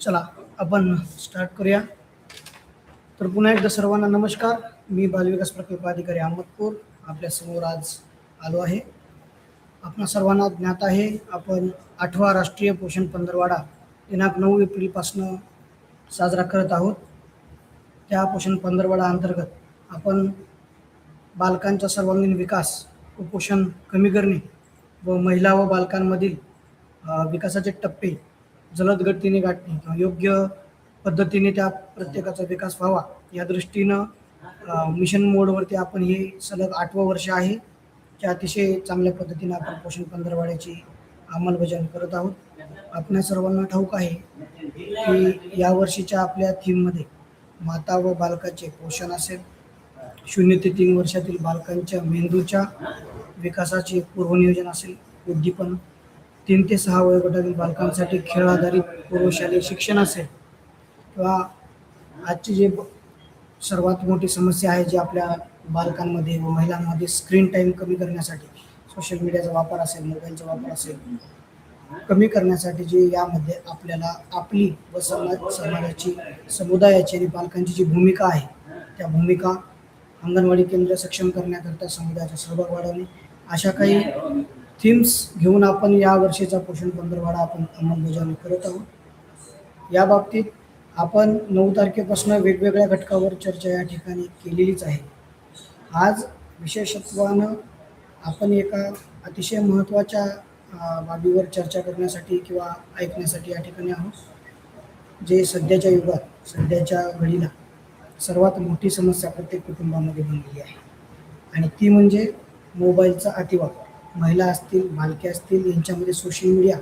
चला आपण स्टार्ट करूया. तर पुन्हा एकदा सर्वांना नमस्कार. मी बालविकास प्रकल्प अधिकारी अहमदपूर आपल्या समोर आज आलो आहे. आपणा सर्वांना ज्ञात आहे आपण 8वा राष्ट्रीय पोषण पंधरवाडा दिनांक 9 एप्रिलपासून साजरा करत आहोत. त्या पोषण पंधरवाडा अंतर्गत आपण बालकांचा सर्वांगीण विकास, कुपोषण कमी करणे व महिला व बालकांमधील विकासाचे टप्पे जलद गतीने गाठणे किंवा योग्य पद्धतीने त्या प्रत्येकाचा विकास व्हावा या दृष्टीनं मिशन मोडवरती आपण हे सलग 8वं वर्ष आहे की अतिशय चांगल्या पद्धतीने आपण पोषण पंधरवाड्याची अंमलबजावणी करत आहोत. आपल्या सर्वांना ठाऊक आहे की या वर्षीच्या आपल्या थीममध्ये माता व बालकाचे पोषण असेल, 0 ते 3 वर्षातील बालकांच्या मेंदूच्या विकासाचे पूर्वनियोजन असेल, उद्दीपन, 3 ते 6 वयोगटातील बालकांसाठी खेळ आधारित पूर्वशालेय शिक्षण असेल किंवा आजची जी सर्वात मोठी समस्या आहे जी आपल्या बालकांमध्ये व महिलांमध्ये स्क्रीन टाईम कमी करण्यासाठी सोशल मीडियाचा वापर असेल, मोबाईलचा वापर असेल, कमी करण्यासाठी जी यामध्ये आपल्याला आपली व समाजाची, समुदायाची आणि पालकांची जी भूमिका आहे त्या भूमिका अंगणवाडी केंद्र सक्षम करण्याकरता समुदायाचा सहभाग वाढवणे अशा काही थीम्स घेऊन आपण या वर्षीचा पोषण पंधरवाडा आपण अंमलबजावणी करत आहोत. या बाबतीत आपण 9 तारखेपासून वेगवेगळ्या घटकावर चर्चा या ठिकाणी केलेलीच आहे. आज विशेषत्वानं आपण एका अतिशय महत्त्वाच्या बाबीवर चर्चा करण्यासाठी किंवा ऐकण्यासाठी या ठिकाणी आहोत. जे सध्याच्या युगात, सध्याच्या घडीला सर्वात मोठी समस्या प्रत्येक कुटुंबामध्ये बनलेली आहे आणि ती म्हणजे मोबाईलचा अतिवापर. महिला असतील, बालके असतील, यांच्यामध्ये सोशल मीडिया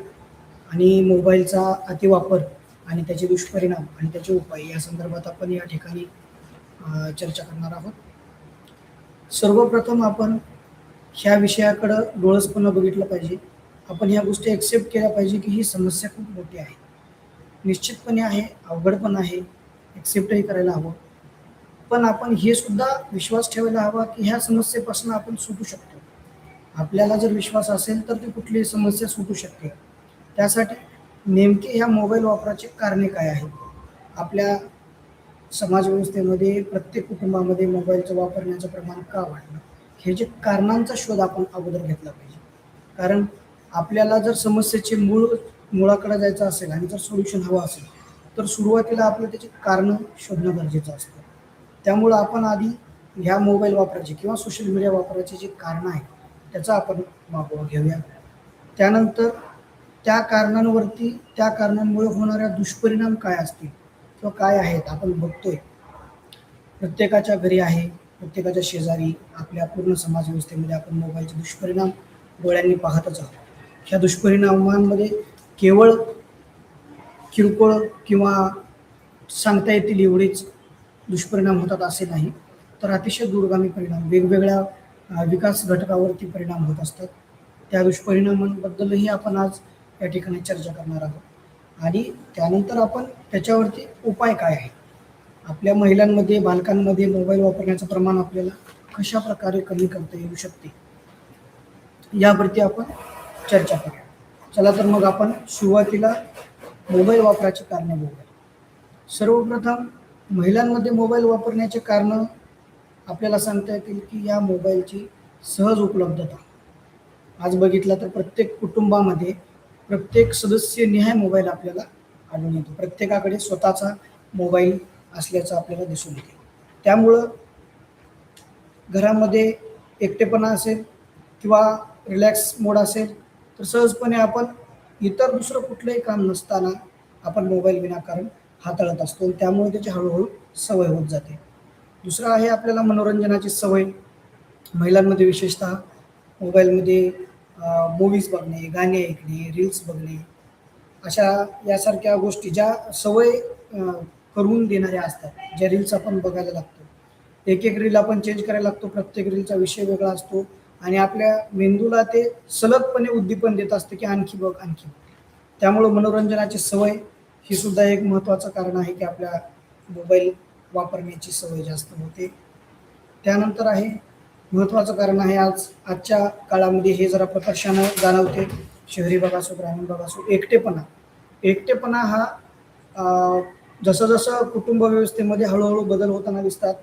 आणि मोबाईलचा अतिवापर आणि त्याचे दुष्परिणाम आणि त्याचे उपाय या संदर्भात आपण या ठिकाणी चर्चा करणार आहोत. सर्वप्रथम आपण ह्या विषयाकडं डोळसपणं बघितलं पाहिजे. आपण ह्या गोष्टी ॲक्सेप्ट केल्या पाहिजे की ही समस्या खूप मोठी आहे, निश्चितपणे आहे, अवघड पण आहे, ॲक्सेप्टही करायला हवं. पण आपण हे सुद्धा विश्वास ठेवायला हवा की ह्या समस्येपासून आपण सुटू शकतो. आपल्याला जर विश्वास असेल तर ती कुठलीही समस्या सुटू शकते. त्यासाठी नेमके ह्या मोबाईल वापराचे कारणे काय आहेत? आपल्या समाजव्यवस्थेमध्ये प्रत्येक कुटुंबामध्ये मोबाईलचं वापरण्याचं प्रमाण का वाढलं? हे जे कारणांचा शोध आपण अगोदर घेतला पाहिजे. कारण आपल्याला जर समस्येचे मुळाकडे जायचं असेल आणि जर सोल्युशन हवं असेल तर सुरुवातीला आपल्याला त्याची कारणं शोधणं गरजेचं असतं. त्यामुळं आपण आधी ह्या मोबाईल वापराचे किंवा सोशल मीडिया वापराचे जे कारणं आहेत त्याचा आपण मागोवा घेऊया. त्यानंतर त्या कारणांवरती, त्या कारणांमुळे होणाऱ्या दुष्परिणाम काय असतील किंवा काय आहेत आपण बघतोय. प्रत्येकाच्या घरी आहे, प्रत्येकाच्या शेजारी, आपल्या पूर्ण समाजव्यवस्थेमध्ये आपण मोबाईलचे दुष्परिणाम डोळ्यांनी पाहतच आहोत. ह्या दुष्परिणामांमध्ये केवळ किरकोळ किंवा सांगता येतील एवढेच दुष्परिणाम होतात असे नाही, तर अतिशय दूरगामी परिणाम वेगवेगळ्या विकास घटकावरती परिणाम होत असतात. त्या दुष्परिणामांबद्दलही आपण आज या ठिकाणी चर्चा करणार आहोत आणि त्यानंतर आपण त्याच्यावरती उपाय काय आहे, आपल्या महिलांमध्ये, बालकांमध्ये मोबाईल वापरण्याचं प्रमाण आपल्याला कशा प्रकारे कमी करता येऊ शकते यावरती आपण चर्चा करूया. चला तर मग आपण सुरुवातीला मोबाईल वापराची कारणं बघूया. सर्वप्रथम महिलांमध्ये मोबाईल वापरण्याचे कारणं आपल्याला सांगता येतील की या मोबाईलची सहज उपलब्धता. आज बघितलं तर प्रत्येक कुटुंबामध्ये प्रत्येक सदस्य निहाय मोबाईल आपल्याला आढळून येतो. प्रत्येकाकडे स्वतःचा मोबाईल असल्याचं आपल्याला दिसून येते. त्यामुळं घरामध्ये एकटेपणा असेल किंवा रिलॅक्स मोड असेल तर सहजपणे आपण इतर दुसरं कुठलंही काम नसताना आपण मोबाईल विनाकारण हाताळत असतो आणि त्यामुळे त्याची हळूहळू सवय होत जाते. दुसरं आहे आपल्याला मनोरंजनाची सवय. महिलांमध्ये विशेषतः मोबाईलमध्ये मूव्हीज बघणे, गाणे ऐकणे, रील्स बघणे अशा यासारख्या गोष्टी ज्या सवय करून देणाऱ्या असतात, ज्या रील्स आपण बघायला लागतो. एक एक रील आपण चेंज करायला लागतो, प्रत्येक रीलचा विषय वेगळा असतो आणि आपल्या मेंदूला ते सलगपणे उद्दीपन देत असते की आणखी बघ, आणखी बघ. त्यामुळं मनोरंजनाची सवय ही सुद्धा एक महत्त्वाचं कारण आहे की आपल्या मोबाईल वापरण्याची सवय जास्त होते. त्यानंतर आहे महत्त्वाचं कारण आहे आजच्या काळामध्ये हे जरा प्रकर्षानं जाणवते, शहरी भाग असो, ग्रामीण भाग असो, एकटेपणा. एकटेपणा हा जसं जसं कुटुंब व्यवस्थेमध्ये हळूहळू बदल होताना दिसतात,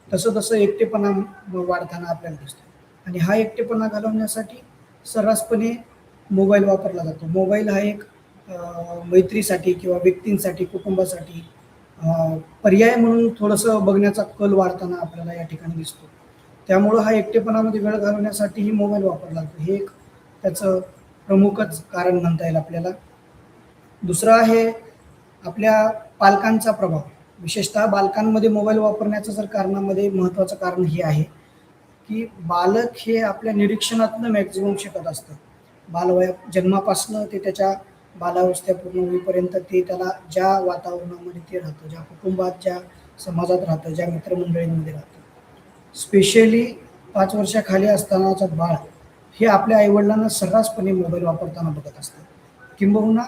तसं तसं एकटेपणा वाढताना आपल्याला दिसतो. आणि हा एकटेपणा घालवण्यासाठी सर्रासपणे मोबाईल वापरला जातो. मोबाईल हा एक मैत्रीसाठी किंवा व्यक्तींसाठी, कुटुंबासाठी पर्याय म्हणून थोडंसं बघण्याचा कल वाढताना आपल्याला या ठिकाणी दिसतो. त्यामुळं हा एकटेपणामध्ये वेळ घालवण्यासाठीही मोबाईल वापरला जातो. हे एक त्याचं प्रमुखच कारण म्हणता येईल आपल्याला. दुसरं आहे आपल्या पालकांचा प्रभाव. विशेषतः बालकांमध्ये मोबाईल वापरण्याचं जर कारणामध्ये महत्त्वाचं कारण हे आहे, की बालक हे आपल्या निरीक्षणातनं मॅक्सिमम शिकत असतं. बालवया जन्मापासनं ते त्याच्या बालावस्था पूर्ण होईपर्यंत ते त्याला ज्या वातावरणामध्ये ते राहतं, ज्या कुटुंबात, ज्या समाजात राहतं, ज्या मित्रमंडळींमध्ये राहतं. स्पेशली 5 वर्षाखाली असतानाचं बाळ हे आपल्या आईवडिलांना सर्रासपणे मोबाईल वापरताना बघत असतं. किंबहुना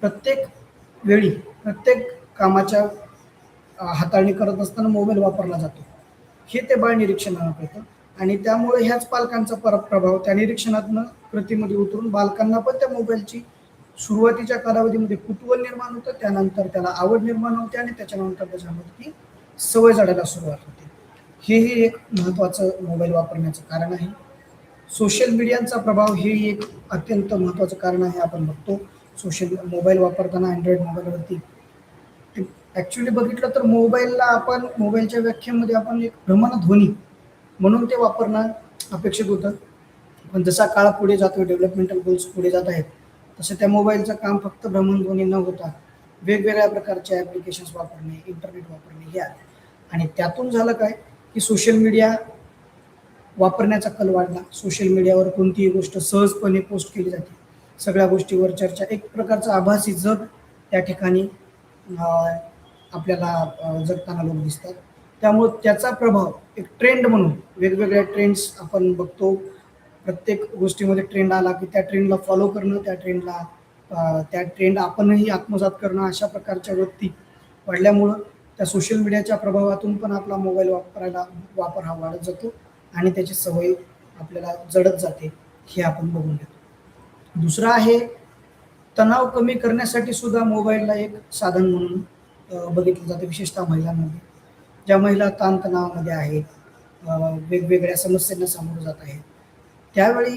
प्रत्येक वेळी, प्रत्येक कामाच्या हाताळणी करत असताना मोबाईल वापरला जातो. हे ते बाळ निरीक्षणानं कळतं आणि त्यामुळे ह्याच पालकांचा प्रभाव त्या निरीक्षणातनं कृतीमध्ये उतरून बालकांना पण त्या मोबाईलची सुरुवातीच्या कालावधीमध्ये कुतूहल निर्माण होतं, त्यानंतर त्याला आवड निर्माण होते आणि त्याच्यानंतर त्याच्यामध्ये ती सवय जडायला सुरुवात होते. हेही एक महत्त्वाचं मोबाईल वापरण्याचं कारण आहे. सोशल मीडियाचा प्रभाव हेही एक अत्यंत महत्त्वाचं कारण आहे. आपण बघतो सोशल मोबाईल वापरताना अँड्रॉइड मोबाईलवरती ॲक्च्युअली बघितलं तर मोबाईलला आपण मोबाईलच्या व्याख्येमध्ये आपण एक भ्रमणध्वनी म्हणून ते वापरणं अपेक्षित होतं. पण जसा काळ पुढे जातो, डेव्हलपमेंटल गोल्स पुढे जात आहेत, तसं त्या मोबाईलचं काम फक्त भ्रमणध्वनी न होता वेगवेगळ्या प्रकारचे ॲप्लिकेशन्स वापरणे, इंटरनेट वापरणे हे आहे. आणि त्यातून झालं काय, की सोशल मीडिया वापरण्याचा कल वाढला. सोशल मीडियावर कोणतीही गोष्ट सहजपणे पोस्ट केली जाते. सगळ्या गोष्टीवर चर्चा, एक प्रकारचं आभासी जग त्या ठिकाणी आपल्याला जगताना लोक दिसतात. त्यामुळं त्याचा प्रभाव एक ट्रेंड म्हणून वेगवेगळ्या ट्रेंड्स आपण बघतो. प्रत्येक गोष्टीमध्ये ट्रेंड आला की त्या ट्रेंडला फॉलो करणं, त्या ट्रेंड आपणही आत्मसात करणं, अशा प्रकारच्या वृत्ती वाढल्यामुळं त्या सोशल मीडियाच्या प्रभावातून पण आपला मोबाईल वापर हा वाढत जातो आणि त्याची सवय आपल्याला जडत जाते, हे आपण बघून घेतो. दुसरं आहे तणाव कमी करण्यासाठी सुद्धा मोबाईलला एक साधन म्हणून बघितलं जातं, विशेषतः महिलांमध्ये. ज्या महिला ताणतणावामध्ये आहेत, वेगवेगळ्या समस्यांना सामोरं जात आहेत, त्यावेळी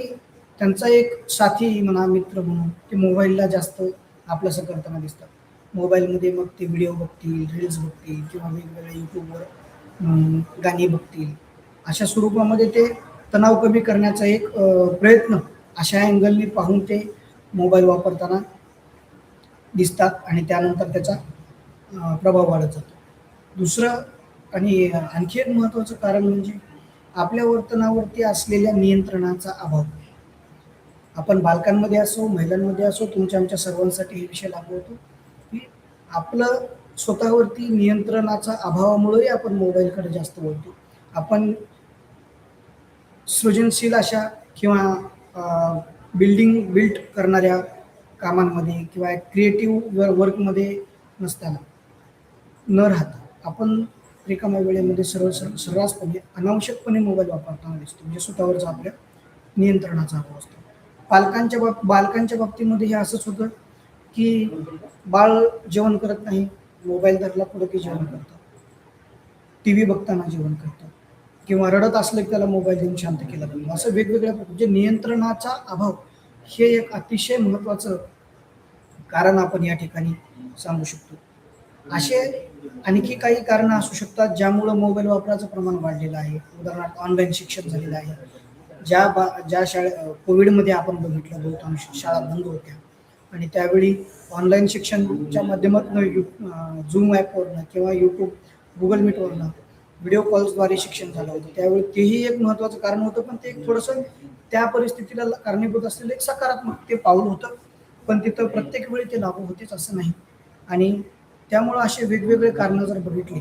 त्यांचा एक साथी म्हणा, मित्र म्हणून ते मोबाईलला जास्त आपलंसं करताना दिसतात. मोबाईलमध्ये मग ते व्हिडिओ बघतील, रील्स बघतील किंवा वेगवेगळ्या यूट्यूबवर गाणी बघतील. अशा स्वरूपामध्ये ते तणाव कमी करण्याचा एक प्रयत्न अशा अँगलनी पाहून ते मोबाईल वापरताना दिसतात आणि त्यानंतर त्याचा प्रभाव वाढत जातो. दुसरं आणि आणखी एक महत्त्वाचं कारण म्हणजे आपल्या वर्तनावरती असलेल्या नियंत्रणाचा अभाव. आपण बालकांमध्ये असो, महिलांमध्ये असो, तुमच्या आमच्या सर्वांसाठी हे विषय लागू होतो, की आपलं स्वतःवरती नियंत्रणाचा अभावामुळेही आपण मोबाईलकडे जास्त वळतो. आपण सृजनशील अशा किंवा बिल्ड करणाऱ्या कामांमध्ये किंवा क्रिएटिव्ह वर्कमध्ये नसताना न राहता आपण रिकाम्या वेळेमध्ये सर्रासपणे अनावश्यकपणे मोबाईल वापरताना दिसतो. म्हणजे स्वतःवरचा आपल्या नियंत्रणाचा अभाव असतो. बालकांच्या बाबतीमध्ये हे असंच होतं, की बाळ जेवण करत नाही, मोबाईल धरला पुढं की जेवण करतं, टी व्ही बघताना जेवण करतं किंवा रडत असलं की त्याला मोबाईल देऊन शांत केला जातो. असं वेगवेगळ्या म्हणजे नियंत्रणाचा अभाव हे एक अतिशय महत्त्वाचं कारण आपण या ठिकाणी सांगू शकतो. असे आणखी काही कारणं असू शकतात ज्यामुळं मोबाईल वापराचं प्रमाण वाढलेलं आहे. उदाहरणार्थ ऑनलाईन शिक्षण झालेलं आहे. ज्या कोविडमध्ये आपण बघितलं बहुतांश शाळा बंद होत्या आणि त्यावेळी ऑनलाईन शिक्षणच्या माध्यमातून झूम ॲपवरनं किंवा यूट्यूब, गुगल मीटवरनं व्हिडिओ कॉल्सद्वारे शिक्षण झालं होतं. त्यावेळी तेही एक महत्त्वाचं कारण होतं, पण ते एक थोडंसं त्या परिस्थितीला कारणीभूत असलेलं एक सकारात्मक ते पाऊल होतं. पण तिथं प्रत्येक वेळी ते लागू होतेच असं नाही. आणि त्यामुळं असे वेगवेगळे कारणं जर बघितली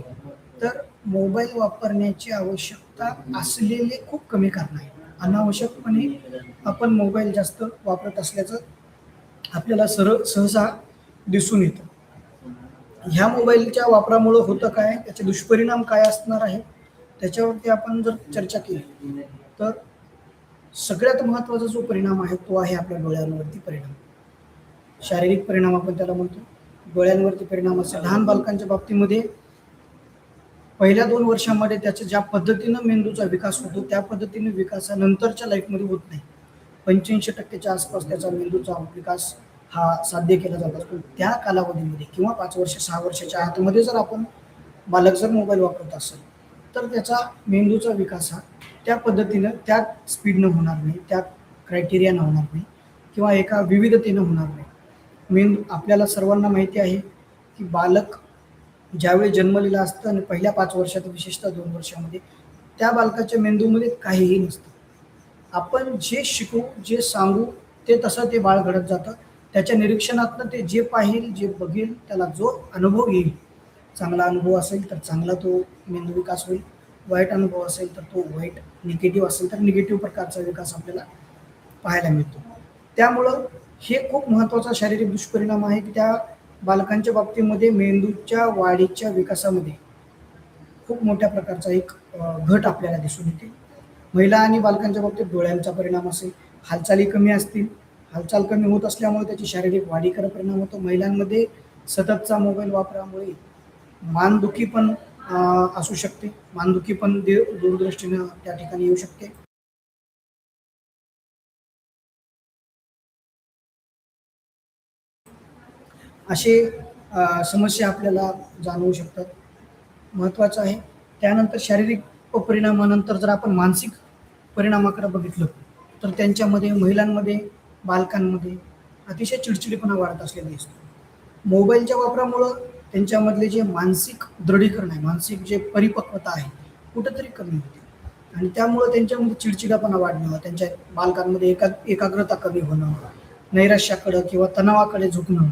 तर मोबाईल वापरण्याची आवश्यकता असलेले खूप कमी कारणं आहेत. अनावश्यकपणे आपण मोबाईल जास्त वापरत असल्याचं आपल्याला सहसा दिसून येतं. ह्या मोबाईलच्या वापरामुळं होतं काय, त्याचे दुष्परिणाम काय असणार आहे, त्याच्यावरती आपण जर चर्चा केली तर सगळ्यात महत्त्वाचा जो परिणाम आहे तो आहे आपल्या डोळ्यांवरती परिणाम. शारीरिक परिणाम आपण त्याला म्हणतो. डोळ्यांवरती परिणाम असेल. लहान बालकांच्या बाबतीमध्ये पहिल्या 2 वर्षामध्ये त्याच्या ज्या पद्धतीनं मेंदूचा विकास होतो त्या पद्धतीने विकासानंतरच्या लाईफमध्ये होत नाही. 85% आसपास त्याचा मेंदूचा विकास हा साध्य केला जात असतो. त्या कालावधीमध्ये किंवा 5 वर्ष 6 वर्षाच्या आतमध्ये जर आपण बालक जर मोबाईल वापरत असेल तर त्याचा मेंदूचा विकास हा त्या पद्धतीनं त्या स्पीडनं होणार नाही, त्या क्रायटेरियानं होणार नाही किंवा एका विविधतेनं होणार नाही. मेंदू आपल्याला सर्वांना माहिती आहे की बालक ज्यावेळी जन्मलेलं असतं आणि पहिल्या 5 वर्षात विशेषतः 2 वर्षामध्ये त्या बालकाच्या मेंदूमध्ये काहीही नसतं. आपण जे शिकवू, जे सांगू ते तसं ते बाळ घडत जातं. त्याच्या निरीक्षणातनं ते जे पाहील, जे बघेल, त्याला जो अनुभव येईल, चांगला अनुभव असेल तर चांगला तो मेंदू विकास होईल, वाईट अनुभव असेल तर तो वाईट, निगेटिव्ह असेल तर निगेटिव्ह प्रकारचा विकास आपल्याला पाहायला मिळतो. त्यामुळं हे खूप महत्त्वाचा शारीरिक दुष्परिणाम आहे की त्या बालकांच्या बाबतीमध्ये मेंदूच्या वाढीच्या विकासामध्ये खूप मोठ्या प्रकारचा एक घट आपल्याला दिसून येते. महिला आणि बालकांच्या बाबतीत डोळ्यांचा परिणाम असेल, हालचाली कमी असतील, हालचाल कमी होत असल्यामुळे त्याची शारीरिक वाढीकडे परिणाम होतो. महिलांमध्ये सततचा मोबाईल वापरामुळे मानदुखी पण असू शकते. मानदुखी पण दूरदृष्टीनं त्या ठिकाणी येऊ शकते. असे समस्या आपल्याला जाणवू शकतात. महत्त्वाचं आहे. त्यानंतर शारीरिक परिणामानंतर जर आपण मानसिक परिणामाकडे बघितलं तर त्यांच्यामध्ये महिलांमध्ये, बालकांमध्ये अतिशय चिडचिडेपणा वाढत असलेला दिसतो. मोबाईलच्या वापरामुळं त्यांच्यामधले जे मानसिक दृढीकरण आहे, मानसिक जे परिपक्वता आहे, कुठेतरी कमी होते आणि त्यामुळं त्यांच्यामध्ये चिडचिडापणा वाढणं, त्यांच्या बालकांमध्ये एकाग्रता कमी होणं, नैराश्याकडं किंवा तणावाकडे झुकणं,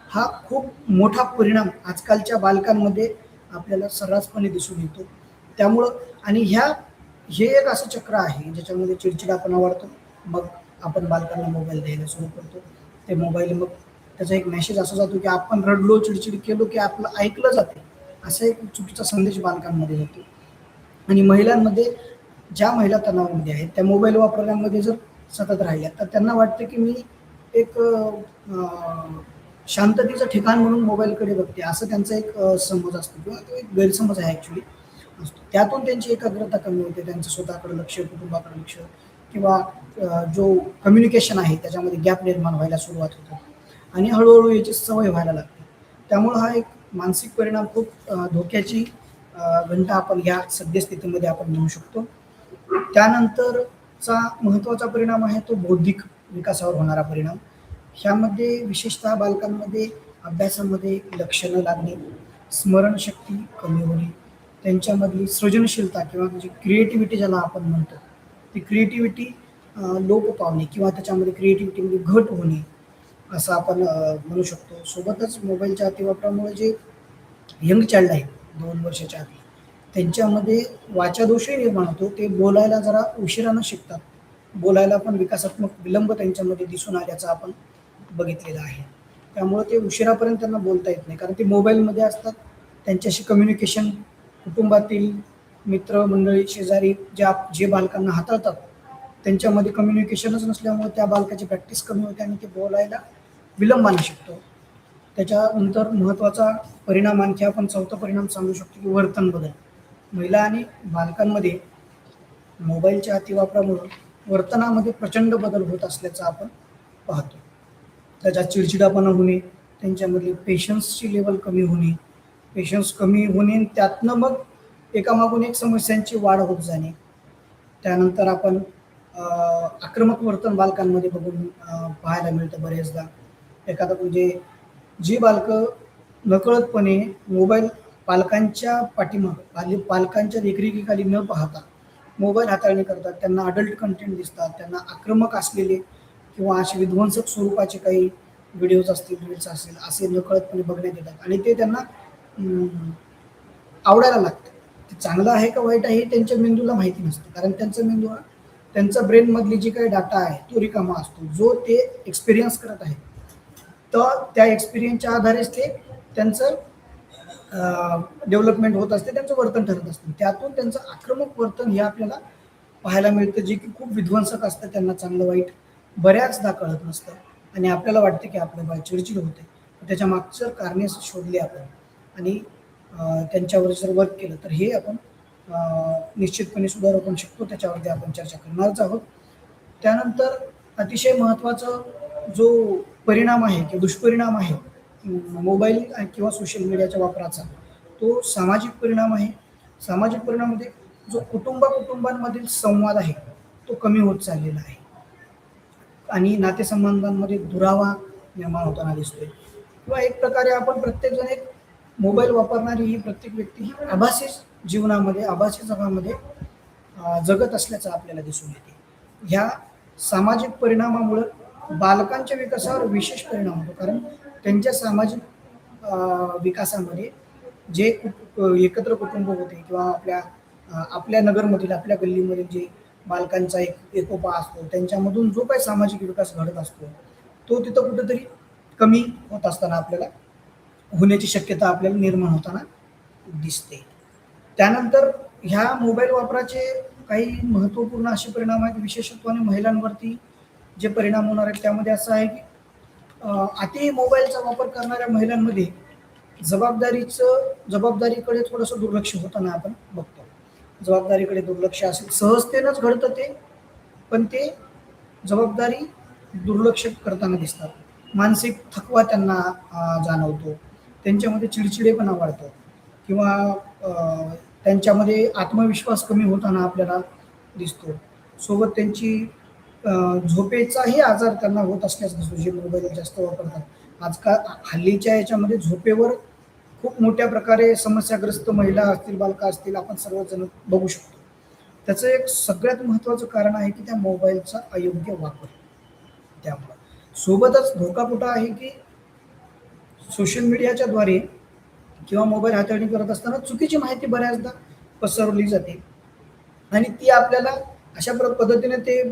हा खूप मोठा परिणाम आजकालच्या बालकांमध्ये आपल्याला सर्रासपणे दिसून येतो. त्यामुळं आणि हे एक असं चक्र आहे ज्याच्यामध्ये चिडचिडापणा वाढतो. मग आपण बालकांना मोबाईल द्यायला सुरू करतो. ते मोबाईल मग त्याचा एक मेसेज असा जातो की आपण रडलो, चिडचिड केलो की आपलं ऐकलं जाते. असा एक चुकीचा संदेश बालकांमध्ये जातो. आणि महिलांमध्ये ज्या महिला तणावामध्ये आहेत त्या मोबाईल वापरण्यामध्ये जर सतत राहिल्या तर त्यांना वाटतं की मी एक शांततेचं ठिकाण म्हणून मोबाईलकडे बघते असं त्यांचा एक समज असतो किंवा तो एक गैरसमज आहे ॲक्च्युली असतो. त्यातून त्यांची एकाग्रता कमी होते, त्यांचं स्वतःकडे लक्ष, कुटुंबाकडे लक्ष किंवा जो कम्युनिकेशन आहे त्याच्यामध्ये गॅप निर्माण व्हायला सुरुवात होते आणि हळूहळू याची सवय व्हायला लागते. त्यामुळं हा एक मानसिक परिणाम खूप धोक्याची घंटा आपण ह्या सद्यस्थितीमध्ये आपण म्हणू शकतो. त्यानंतरचा महत्त्वाचा परिणाम आहे तो बौद्धिक विकासावर होणारा परिणाम. ह्यामध्ये विशेषतः बालकांमध्ये अभ्यासामध्ये लक्ष न लागणे, स्मरणशक्ती कमी होणे, त्यांच्यामधली सृजनशीलता किंवा म्हणजे क्रिएटिव्हिटी ज्याला आपण म्हणतो, ती क्रिएटिव्हिटी लोप पावणे किंवा त्याच्यामध्ये क्रिएटिव्हिटीमध्ये घट होणे असं आपण म्हणू शकतो. सोबतच मोबाईलच्या अतिवापरामुळे जे यंग चाइल्ड आहे 2 वर्षाच्या आधी, त्यांच्यामध्ये वाचादोषही निर्माण होतो. ते बोलायला जरा उशिरानं शिकतात. बोलायला पण विकासात्मक विलंब त्यांच्यामध्ये दिसून आल्याचं आपण बघितलेलं आहे. त्यामुळे ते उशिरापर्यंत त्यांना बोलता येत नाही कारण ते मोबाईलमध्ये असतात. त्यांच्याशी कम्युनिकेशन कुटुंबातील मित्रमंडळी, शेजारी जे बालकांना हाताळतात त्यांच्यामध्ये कम्युनिकेशनच नसल्यामुळे त्या बालकाची प्रॅक्टिस कमी होते आणि ते बोलायला विलंबाने शिकतो. त्याच्यानंतर महत्त्वाचा परिणाम आणखी आपण चौथा परिणाम सांगू शकतो की वर्तन बदल. महिला आणि बालकांमध्ये मोबाईलच्या अतिवापरामुळं वर्तनामध्ये प्रचंड बदल होत असल्याचं आपण पाहतो. त्याच्यात चिडचिडापणा होणे, त्यांच्यामधली पेशन्सची लेवल कमी होणे, पेशन्स कमी होणे आणि त्यातनं मग एकामागून एक समस्यांची वाढ होत जाणे. त्यानंतर आपण आक्रमक वर्तन बालकांमध्ये बघून पाहायला मिळतं बरेचदा. एखादं म्हणजे जी बालकं नकळतपणे मोबाईल पालकांच्या पाठीमागं पालकांच्या देखरेखीखाली न पाहता मोबाईल हाताळणी करतात. त्यांना अडल्ट कंटेंट दिसतात. त्यांना आक्रमक असलेले किंवा असे विध्वंसक स्वरूपाचे काही व्हिडिओज असतील, रील्स असतील असे नकळतपणे बघण्यात येतात आणि ते त्यांना आवडायला लागतं. ते चांगलं आहे का वाईट आहे हे त्यांच्या मेंदूला माहिती नसतं कारण त्यांचा मेंदू त्यांचा ब्रेनमधली जी काही डाटा आहे तो रिकामा असतो. जो ते एक्सपिरियन्स करत आहे तर त्या एक्सपिरियन्सच्या आधारेच ते त्यांचं डेव्हलपमेंट होत असते, त्यांचं वर्तन ठरत असतं. त्यातून त्यांचं आक्रमक वर्तन हे आपल्याला पाहायला मिळतं जे की खूप विध्वंसक असतं. त्यांना चांगलं वाईट बऱ्याचदा कळत नसतं आणि आपल्याला वाटतं की आपलं बाळ चिडचिड होते त्याच्या मागचं कारणे शोधले आपण आणि त्यांच्यावर जर वर्क केलं तर हे आपण निश्चितपणे सुधारू पण शकतो. त्याच्यावरती आपण चर्चा करणारच आहोत. त्यानंतर अतिशय महत्त्वाचा जो परिणाम आहे किंवा दुष्परिणाम आहे मोबाईल किंवा सोशल मीडियाच्या वापराचा, तो सामाजिक परिणाम आहे. सामाजिक परिणामामध्ये जो कुटुंबांमधील संवाद आहे तो कमी होत चाललेला आहे आणि नातेसंबंधांमध्ये दुरावा निर्माण होताना दिसतोय. किंवा एक प्रकारे आपण प्रत्येकजण एक मोबाईल वापरणारी ही प्रत्येक व्यक्ती ही आभासी जीवनामध्ये, आभासी जगामध्ये जगत असल्याचं आपल्याला दिसून येते. ह्या सामाजिक परिणामामुळं बालकांच्या विकासावर विशेष परिणाम होतो, कारण त्यांच्या सामाजिक विकासामध्ये जे एकत्र कुटुंब होते किंवा आपल्या नगरमधील, आपल्या गल्लीमधील जे बालकांचा एक एकोपा असतो, त्यांच्यामधून जो काही सामाजिक विकास घडत असतो तो तिथं कुठेतरी कमी होत असताना आपल्याला होण्याची शक्यता आपल्याला निर्माण होताना दिसते. त्यानंतर ह्या मोबाईल वापराचे काही महत्त्वपूर्ण असे परिणाम आहेत. विशेषत्वाने महिलांवरती जे परिणाम होणार आहेत त्यामध्ये असं आहे की अति मोबाईलचा वापर करणाऱ्या महिलांमध्ये जबाबदारीकडे थोडंसं दुर्लक्ष होताना आपण बघतो. जबाबदारीकडे दुर्लक्ष असेल, सहजतेनंच घडतं ते, पण ते जबाबदारी दुर्लक्ष करताना दिसतात. मानसिक थकवा त्यांना जाणवतो, त्यांच्यामध्ये चिडचिडेपणा वाढतो किंवा त्यांच्यामध्ये आत्मविश्वास कमी होताना आपल्याला दिसतो. सोबत त्यांची झोपेचाही आजार त्यांना होत असल्यास दिसतो, जे मोबाईल जास्त वापरतात. आजकाल हल्लीच्या याच्यामध्ये झोपेवर खूप मोठ्या प्रकारे समस्याग्रस्त महिला असतील, बालकं असतील, आपण सर्वजण बघू शकतो. त्याचं एक सगळ्यात महत्त्वाचं कारण आहे की त्या मोबाईलचा अयोग्य वापर. त्यामुळं सोबतच धोकापुटा आहे की सोशल मीडियाच्या द्वारे किंवा मोबाईल हाताळणी करत असताना चुकीची माहिती बऱ्याचदा पसरवली जाते आणि ती आपल्याला अशा पद्धतीने ते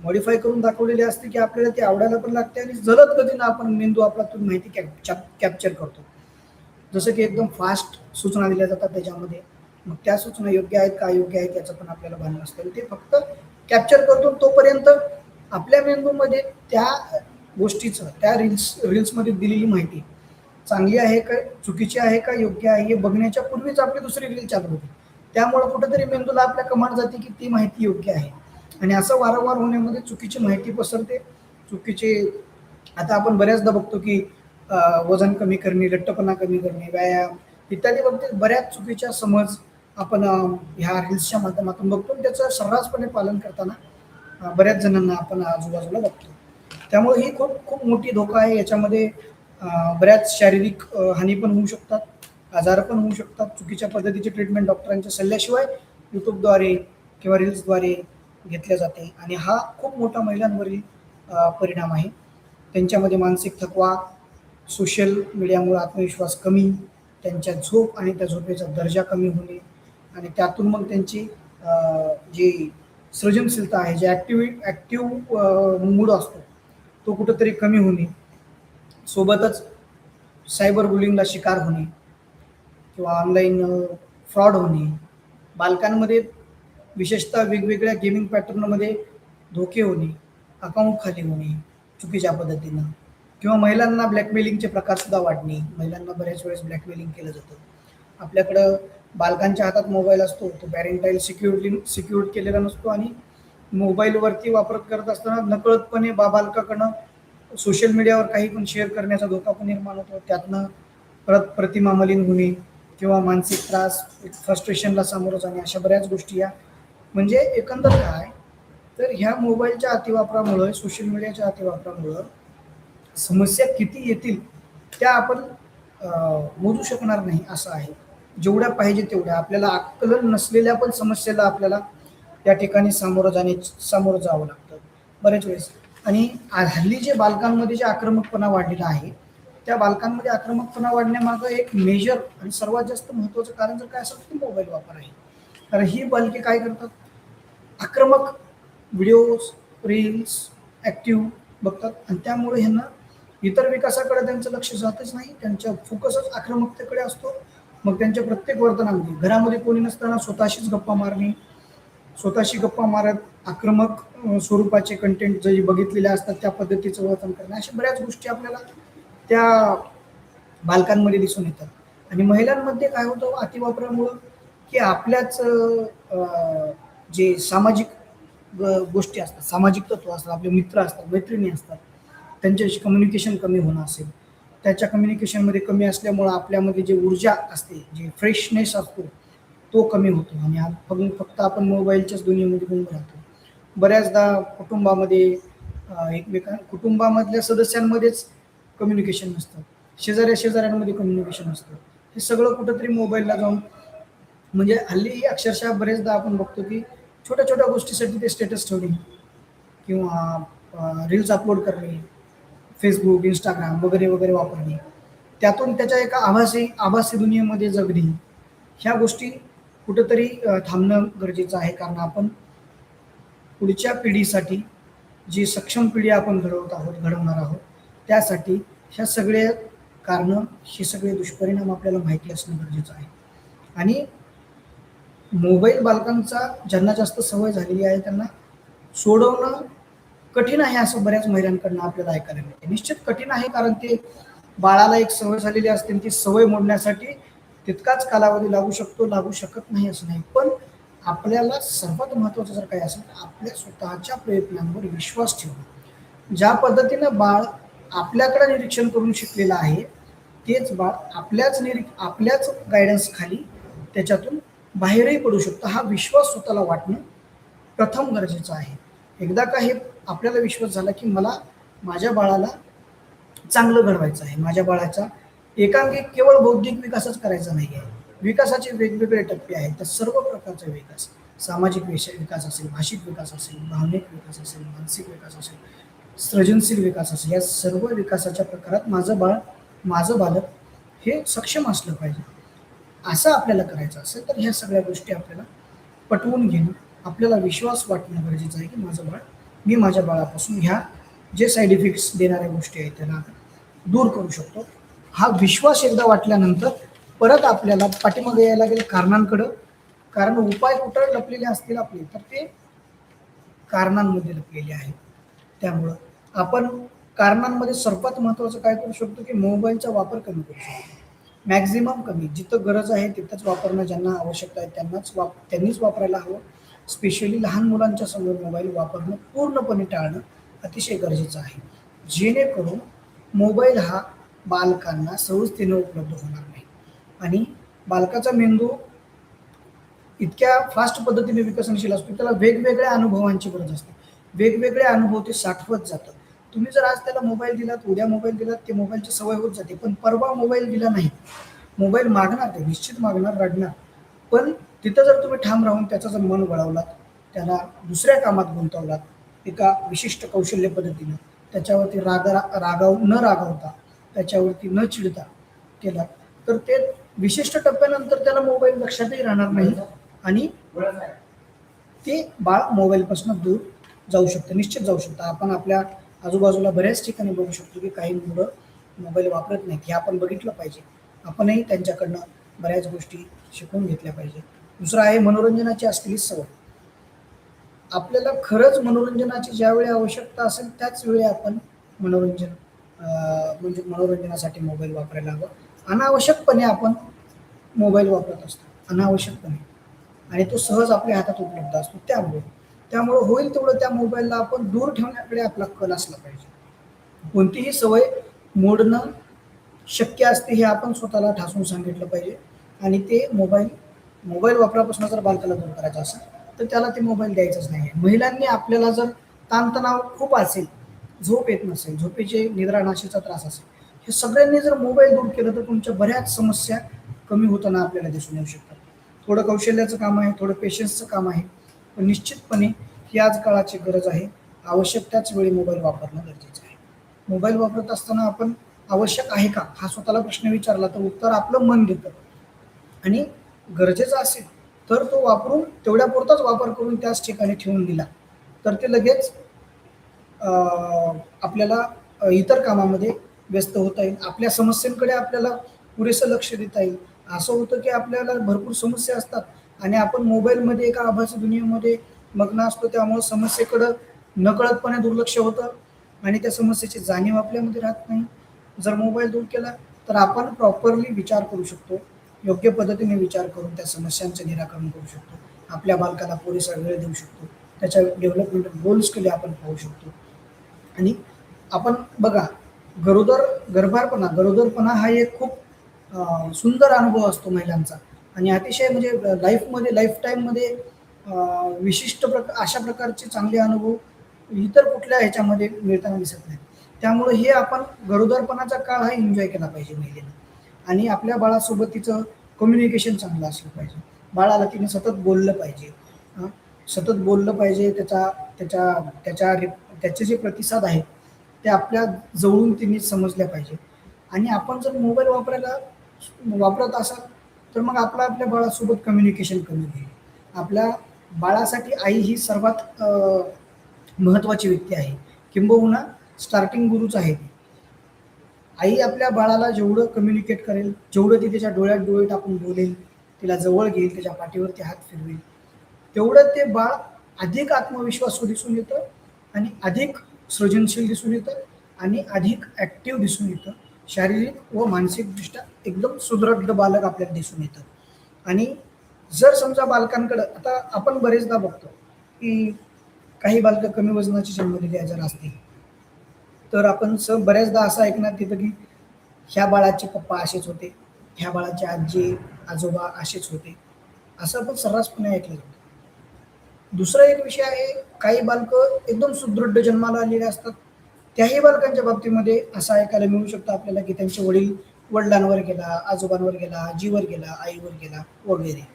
मॉडिफाय करून दाखवलेली असते की आपल्याला ते आवडायला पण लागते आणि जलद गतीनं आपण मेंदू आपला तो माहिती कॅप्चर करतो. जसं की एकदम फास्ट सूचना दिल्या जातात त्याच्यामध्ये, मग त्या सूचना योग्य आहेत का अयोग्य आहेत याचं पण आपल्याला भान नसतं. ते फक्त कॅप्चर करतो. तोपर्यंत आपल्या मेंदूमध्ये त्या गोष्टीचं, त्या रील्समध्ये दिलेली माहिती चांगली आहे का, चुकीची आहे का, योग्य आहे हे बघण्याच्या पूर्वीच आपली दुसरी रील चालू होते. त्यामुळं कुठेतरी मेंदूला आपल्या कमांड जाते की ती माहिती योग्य आहे आणि असं वारंवार होण्यामध्ये चुकीची माहिती पसरते. आता आपण बऱ्याचदा बघतो की वजन कमी करणे, लठ्ठपणा कमी करणे, व्यायाम इत्यादी बाबतीत बऱ्याच चुकीच्या समज आपण ह्या रील्सच्या माध्यमातून बघतो आणि त्याचं सर्रासपणे पालन करताना बऱ्याच जणांना आपण आजूबाजूला बघतो. त्यामुळे ही खूप मोठी धोका आहे. याच्यामध्ये बऱ्याच शारीरिक हानी पण होऊ शकतात, आजार पण होऊ शकतात. चुकीच्या पद्धतीची ट्रीटमेंट डॉक्टरांच्या सल्ल्याशिवाय यूट्यूबद्वारे किंवा रील्सद्वारे घेतल्या जाते आणि हा खूप मोठा महिलांवरील परिणाम आहे. त्यांच्यामध्ये मानसिक थकवा, सोशल मीडियामुळे आत्मविश्वास कमी, त्यांच्या झोप आणि त्या झोपेचा दर्जा कमी होणे आणि त्यातून मग त्यांची जी सृजनशीलता आहे, जे ॲक्टिव्ह मूड असतो तो कुठंतरी कमी होणे, सोबतच सायबर बुलिंगला शिकार होणे किंवा ऑनलाईन फ्रॉड होणे, बालकांमध्ये विशेषतः वेगवेगळ्या गेमिंग पॅटर्नमध्ये धोके होणे, अकाउंट खाली होणे चुकीच्या पद्धतीनं किंवा महिलांना ब्लॅकमेलिंगचे प्रकारसुद्धा वाढणे. महिलांना बऱ्याच वेळेस ब्लॅकमेलिंग केलं जातं. आपल्याकडं बालकांच्या हातात मोबाईल असतो, तो पॅरेंटाईल सिक्युर्ड केलेला नसतो आणि मोबाईलवरती वापर करत असताना नकळतपणे बालकाकडनं सोशल मीडियावर काही पण शेअर करण्याचा धोका पण निर्माण होतो. त्यातनं प्रतिमा मलिन होणे किंवा मानसिक त्रास, फ्रस्ट्रेशनला सामोरं जाणे, अशा बऱ्याच गोष्टी या म्हणजे एकंदर काय तर ह्या मोबाईलच्या अतिवापरामुळं, सोशल मीडियाच्या अतिवापरामुळं समस्या किती येतील त्या आपण मोजू शकणार नाही असं आहे. जेवढ्या पाहिजे तेवढ्या आपल्याला आकलन नसलेल्या पण समस्येला आपल्याला त्या ठिकाणी सामोरं जावं लागतं बऱ्याच वेळेस. आणि हल्ली जे बालकांमध्ये जे आक्रमकपणा वाढलेला आहे त्या बालकांमध्ये आक्रमकपणा वाढण्यामागं एक मेजर आणि सर्वात जास्त महत्त्वाचं कारण जर काय असेल तर मोबाईल वापर आहे. कारण ही बालके काय करतात, आक्रमक व्हिडिओज, रील्स, ॲक्टिव्ह बघतात आणि त्यामुळे ह्यांना इतर विकासाकडे त्यांचं लक्ष जातच नाही. त्यांचा फोकसच आक्रमकतेकडे असतो. मग त्यांच्या प्रत्येक वर्तनामध्ये घरामध्ये कोणी नसताना स्वतःशीच गप्पा मारणे, स्वतःशी गप्पा मारत आक्रमक स्वरूपाचे कंटेंट जे बघितलेले असतात त्या पद्धतीचं वर्तन करणे, अशा बऱ्याच गोष्टी आपल्याला त्या बालकांमध्ये दिसून येतात. आणि महिलांमध्ये काय होतं अतिवापरामुळं, की आपल्याच जे सामाजिक गोष्टी असतात, सामाजिक तत्व असतात, आपले मित्र असतात, मैत्रिणी असतात, त्यांच्याशी कम्युनिकेशन कमी होणं असेल, त्याच्या कम्युनिकेशनमध्ये कमी असल्यामुळं आपल्यामध्ये जी ऊर्जा असते, जे फ्रेशनेस असतो, तो कमी होतो आणि फक्त आपण मोबाईलच्याच दुनियेमध्ये गुंग राहतो. बऱ्याचदा कुटुंबामध्ये कुटुंबामधल्या सदस्यांमध्येच कम्युनिकेशन नसतं, शेजाऱ्यांमध्ये कम्युनिकेशन असतं. हे सगळं कुठंतरी मोबाईलला जाऊन, म्हणजे हल्ली अक्षरशः बरेचदा आपण बघतो की छोट्या छोट्या गोष्टीसाठी ते स्टेटस ठेवणे किंवा रील्स अपलोड करणे, फेसबुक, इंस्टाग्राम वगैरे वगैरे वापरणे, त्यातून त्याच्या एका आभासी दुनियेमध्ये जगणे, ह्या गोष्टी कुठंतरी थांबणं गरजेचं आहे. कारण आपण पुढच्या पिढीसाठी जी सक्षम पिढी आपण घडवणार आहोत, त्यासाठी ह्या सगळे कारणं, हे सगळे दुष्परिणाम आपल्याला माहिती असणं गरजेचं आहे. आणि मोबाईल बालकांचा ज्यांना जास्त सवय झालेली आहे त्यांना सोडवणं कठीण आहे, असं बऱ्याच महिलांकडनं आपल्याला ऐकायला मिळते. निश्चित कठीण आहे, कारण ते बाळाला एक सवय झालेली असते, ती सवय मोडण्यासाठी तितकाच कालावधी लागू शकतो, लागू शकत नाही असं नाही. पण आपल्याला सर्वात महत्त्वाचं जर काही असेल तर आपल्या स्वतःच्या प्रयत्नांवर विश्वास ठेवणं. ज्या पद्धतीनं बाळ आपल्याकडे निरीक्षण करून शिकलेलं आहे, तेच बाळ आपल्याच गायडन्स खाली त्याच्यातून बाहेरही पडू शकतं. हा विश्वास स्वतःला वाटणं प्रथम गरजेचं आहे. एकदा का हे आपल्याला विश्वास झाला की मला माझ्या बाळाला चांगलं घडवायचं आहे, माझ्या बाळाचा एकांगिक केवळ बौद्धिक विकासच करायचा नाही आहे, विकासाचे वेगवेगळे टप्पे आहेत. तर सर्व प्रकारचा विकास, सामाजिक विकास असेल, भाषिक विकास असेल, भावनिक विकास असेल, मानसिक विकास असेल, सृजनशील विकास असेल, या सर्व विकासाच्या प्रकारात माझं बालक हे सक्षम असलं पाहिजे. असं आपल्याला करायचं असेल तर ह्या सगळ्या गोष्टी आपल्याला पटवून घेणं, आपल्याला विश्वास वाटणं गरजेचं आहे की मी माझ्या बाळापासून ह्या जे साईड इफेक्ट्स देणाऱ्या गोष्टी आहेत त्याला दूर करू शकतो. हा विश्वास एकदा वाटल्यानंतर परत आपल्याला पाठीमागे यायला लागेल कारणांकडं. कारण उपाय कुठं लपलेले असतील आपले, तर ते कारणांमध्ये लपलेले आहेत. त्यामुळं आपण कारणांमध्ये सर्वात महत्त्वाचं काय करू शकतो की मोबाईलचा वापर कमी करू शकतो. मॅक्झिमम कमी, जिथं गरज आहे तिथंच वापरणं, ज्यांना आवश्यकता आहे त्यांनीच वापरायला हवं. स्पेशली लहान मुलांच्या समोर मोबाईल वापरणं पूर्णपणे टाळणं अतिशय गरजेचं आहे, जेणेकरून मोबाईल हा बालकांना सहजतेने उपलब्ध होणार नाही. आणि बालकाचा मेंदू इतक्या फास्ट पद्धतीने विकसनशील असतो, त्याला वेगवेगळ्या अनुभवांची गरज असते. वेगवेगळे अनुभव ते साठवत जातं. तुम्ही जर आज त्याला मोबाईल दिलात, उद्या मोबाईल दिलात, ते मोबाईलची सवय होत जाते. पण परवा मोबाईल दिला नाही, मोबाईल मागणार, ते निश्चित मागणार, रडणार. पण तिथं जर तुम्ही ठाम राहून त्याचं जर मन वळवलात, त्याला दुसऱ्या कामात गुंतवलात, एका विशिष्ट कौशल्य पद्धतीनं त्याच्यावरती न रागवता, त्याच्यावरती न चिडता केला, तर ते विशिष्ट टप्प्यानंतर त्याला मोबाईल लक्षातही राहणार नाही आणि ते बाळ मोबाईलपासून दूर जाऊ शकतं, निश्चित जाऊ शकतं. आपण आपल्या आजूबाजूला बऱ्याच ठिकाणी बघू शकतो की काही मुलं मोबाईल वापरत नाहीत, हे आपण बघितलं पाहिजे. आपणही त्यांच्याकडनं बऱ्याच गोष्टी शिकून घेतल्या पाहिजे. दुसरं आहे मनोरंजनाची असलेली सवय. आपल्याला खरंच मनोरंजनाची ज्यावेळी आवश्यकता असेल त्याच वेळी आपण म्हणजे मनोरंजनासाठी मोबाईल वापरायला हवा. अनावश्यकपणे आपण मोबाईल वापरत असतो, अनावश्यकपणे, आणि तो सहज आपल्या हातात उपलब्ध असतो. त्यामुळे होईल तेवढं त्या मोबाईलला आपण दूर ठेवण्याकडे आपला कल असला पाहिजे. कोणतीही सवय मोडणं शक्य असते हे आपण स्वतःला ठासून सांगितलं पाहिजे. आणि ते मोबाईल वापरापासून जर बालकाला दूर करायचं असेल तर त्याला ते मोबाईल द्यायचंच नाही. महिलांनी आपल्याला जर ताणतणाव खूप असेल, झोप येत नसेल, झोपेचे निद्रानाशीचा त्रास असेल, हे सगळ्यांनी जर मोबाईल दूर केलं तर तुमच्या बऱ्याच समस्या कमी होताना आपल्याला दिसून येऊ शकतात. थोडं कौशल्याचं काम आहे, थोडं पेशन्सचं काम आहे, पण निश्चितपणे ही आज काळाची गरज आहे. आवश्यक त्याच वेळी मोबाईल वापरणं गरजेचं आहे. मोबाईल वापरत असताना आपण आवश्यक आहे का हा स्वतःला प्रश्न विचारला तर उत्तर आपलं मन देतं. आणि गरजेचं असेल तर तो वापरून तेवढ्यापुरताच वापर करून त्याच ठिकाणी ठेवून दिला तर ते लगेच आपल्याला इतर कामामध्ये व्यस्त होता येईल. आपल्या समस्यांकडे आपल्याला पुरेसं लक्ष देता येईल. असं होतं की आपल्याला भरपूर समस्या असतात आणि आपण मोबाईलमध्ये एका आभासी दुनियेमध्ये मग्न असतो, त्यामुळे समस्येकडं नकळतपणे दुर्लक्ष होतं आणि त्या समस्येची जाणीव आपल्यामध्ये राहत नाही. जर मोबाईल दूर केला तर आपण प्रॉपरली विचार करू शकतो, योग्य पद्धतीने विचार करून त्या समस्यांचं निराकरण करू शकतो, आपल्या बालकाला पुरेसा वेळ देऊ शकतो, त्याच्या डेव्हलपमेंट गोल्सकडे आपण पाहू शकतो. आणि आपण बघा, गरोदरपणा हा एक खूप सुंदर अनुभव असतो महिलांचा. आणि अतिशय म्हणजे लाईफमध्ये लाईफ टाईममध्ये विशिष्ट अशा प्रकारचे चांगले अनुभव इतर कुठल्या ह्याच्यामध्ये मिळताना दिसत नाही. त्यामुळे हे आपण गरोदरपणाचा काळ हा एन्जॉय केला पाहिजे महिलेने. आणि आपल्या बाळासोबत तिचं कम्युनिकेशन चांगलं असलं पाहिजे. बाळाला तिने सतत बोललं पाहिजे. अ, सतत बोललं पाहिजे. त्याच्या त्याच्या त्याचे जे प्रतिसाद आहेत ते आपल्या जवळून तिने समजल्या पाहिजे. आणि आपण जर मोबाईल वापरत असाल तर मग आपल्या बाळासोबत कम्युनिकेशन कमी होईल. आपल्या बाळासाठी आई ही सर्वात महत्त्वाची व्यक्ती आहे, किंबहुना स्टार्टिंग गुरुच आहे ती. आई आपल्या बाळाला जेवढं कम्युनिकेट करेल, जेवढं ती त्याच्या डोळ्यात डोळे टाकून बोलेल, तिला जवळ घेईल, त्याच्या पाठीवरती हात फिरवेल, तेवढं ते बाळ अधिक आत्मविश्वासू दिसून येतं आणि अधिक सृजनशील दिसून येतं आणि अधिक ॲक्टिव्ह दिसून येतं. शारीरिक व मानसिकदृष्ट्या एकदम सुदृढ बालक आपल्याला दिसून येतं. आणि जर समजा बालकांकडं आता आपण बरेचदा बघतो की काही बालकं कमी वजनाची जन्मलेली जर असतील तर आपण बऱ्याचदा असं ऐकण्यात येतं की ह्या बाळाचे पप्पा असेच होते, ह्या बाळाचे आजी आजोबा असेच होते, असं आपण सर्रासपणे ऐकलं जातं. दुसरा एक विषय आहे, काही बालकं एकदम सुदृढ जन्माला आलेले असतात. त्याही बालकांच्या बाबतीमध्ये असं ऐकायला मिळू शकतं आपल्याला की त्यांचे वडील वडिलांवर गेला, आजोबांवर गेला, आजीवर गेला, आईवर गेला वगैरे.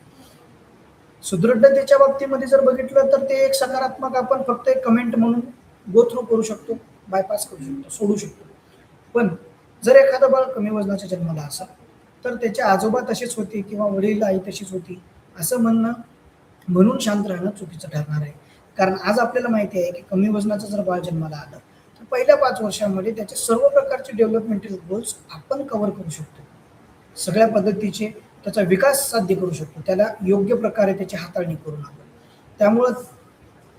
सुदृढतेच्या बाबतीमध्ये जर बघितलं तर ते एक सकारात्मक आपण फक्त एक कमेंट म्हणून गो थ्रू करू शकतो, बायपास करू शकतो, सोडू शकतो. पण जर एखादं बाळ कमी वजनाच्या जन्माला असेल तर त्याचे आजोबा तसेच होते किंवा वडील आई तशीच होती असं म्हणून शांत राहणं चुकीचं ठरणार आहे. कारण आज आपल्याला माहिती आहे की कमी वजनाचं जर बाळ जन्माला आलं तर पहिल्या 5 वर्षांमध्ये त्याचे सर्व प्रकारचे डेव्हलपमेंटल गोल्स आपण कव्हर करू शकतो. सगळ्या पद्धतीचे त्याचा विकास साध्य करू शकतो. त्याला योग्य प्रकारे त्याची हाताळणी करून आपण. त्यामुळं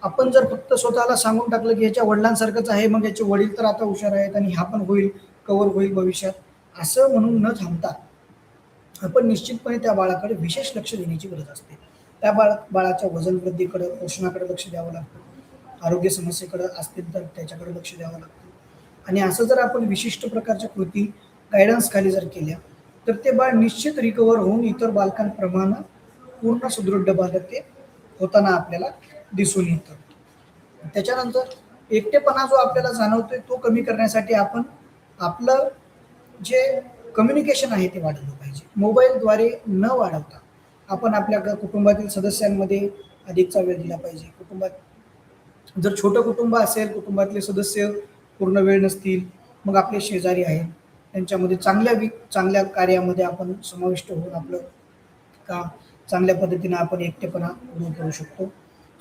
आपण जर फक्त स्वतःला सांगून टाकलं की ह्याच्या वडिलांसारखंच आहे, मग याचे वडील तर आता हुशार आहेत आणि हा पण होईल, कव्हर होईल भविष्यात, असं म्हणून न थांबता आपण निश्चितपणे त्या बाळाकडे विशेष लक्ष देण्याची गरज असते. त्या बाळाच्या वजन वृद्धीकडे, पोषणाकडे लक्ष द्यावं लागतं. आरोग्य समस्येकडे असतील तर त्याच्याकडे लक्ष द्यावं लागतं. आणि असं जर आपण विशिष्ट प्रकारच्या कृती गाईडन्स खाली जर केल्या तर ते बाळ निश्चित रिकव्हर होऊन इतर बालकांप्रमाणे पूर्ण सुदृढ बालक ते होताना आपल्याला दिसून येतं. त्याच्यानंतर एकटेपणा जो आपल्याला जाणवतोय तो कमी करण्यासाठी आपण आपलं जे कम्युनिकेशन आहे ते वाढवलं पाहिजे. मोबाईलद्वारे न वाढवता आपण आपल्या कुटुंबातील सदस्यांमध्ये अधिकचा वेळ दिला पाहिजे. जर छोटं कुटुंब असेल, कुटुंबातले सदस्य पूर्ण वेळ नसतील, मग आपले शेजारी आहेत, त्यांच्यामध्ये चांगल्या कार्यामध्ये आपण समाविष्ट होऊन आपलं काम चांगल्या पद्धतीनं आपण एकटेपणा दूर करू शकतो.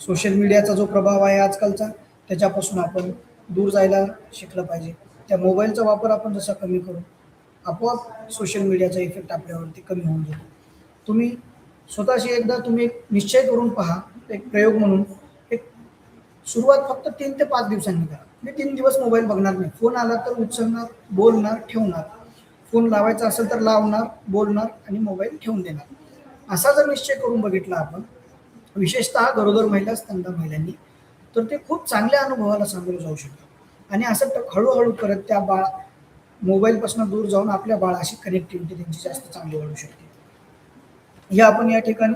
सोशल मीडियाचा जो प्रभाव आहे आजकालचा, त्याच्यापासून आपण दूर जायला शिकलं पाहिजे. त्या मोबाईलचा वापर आपण जसा कमी करू, आपोआप सोशल मीडियाचा इफेक्ट आपल्यावरती कमी होऊन जातो. तुम्ही स्वतःशी एकदा तुम्ही एक निश्चय करून पहा, एक प्रयोग म्हणून. एक सुरुवात फक्त 3 ते 5 दिवसांनी करा. मी 3 दिवस मोबाईल बघणार नाही. फोन आला तर उचलणार, बोलणार, ठेवणार. फोन लावायचा असेल तर लावणार, बोलणार आणि मोबाईल ठेवून देणार. असा जर निश्चय करून बघितला आपण, विशेषतः गरोदर महिला, स्तनदा महिलांनी, तर ते खूप चांगल्या अनुभवाला सामोरे जाऊ शकतात. आणि असं हळूहळू करत त्या मोबाईलपासून दूर जाऊन आपल्या बाळाशी कनेक्टिव्हिटी त्यांची जास्त चांगली वाढू शकते. हे आपण या ठिकाणी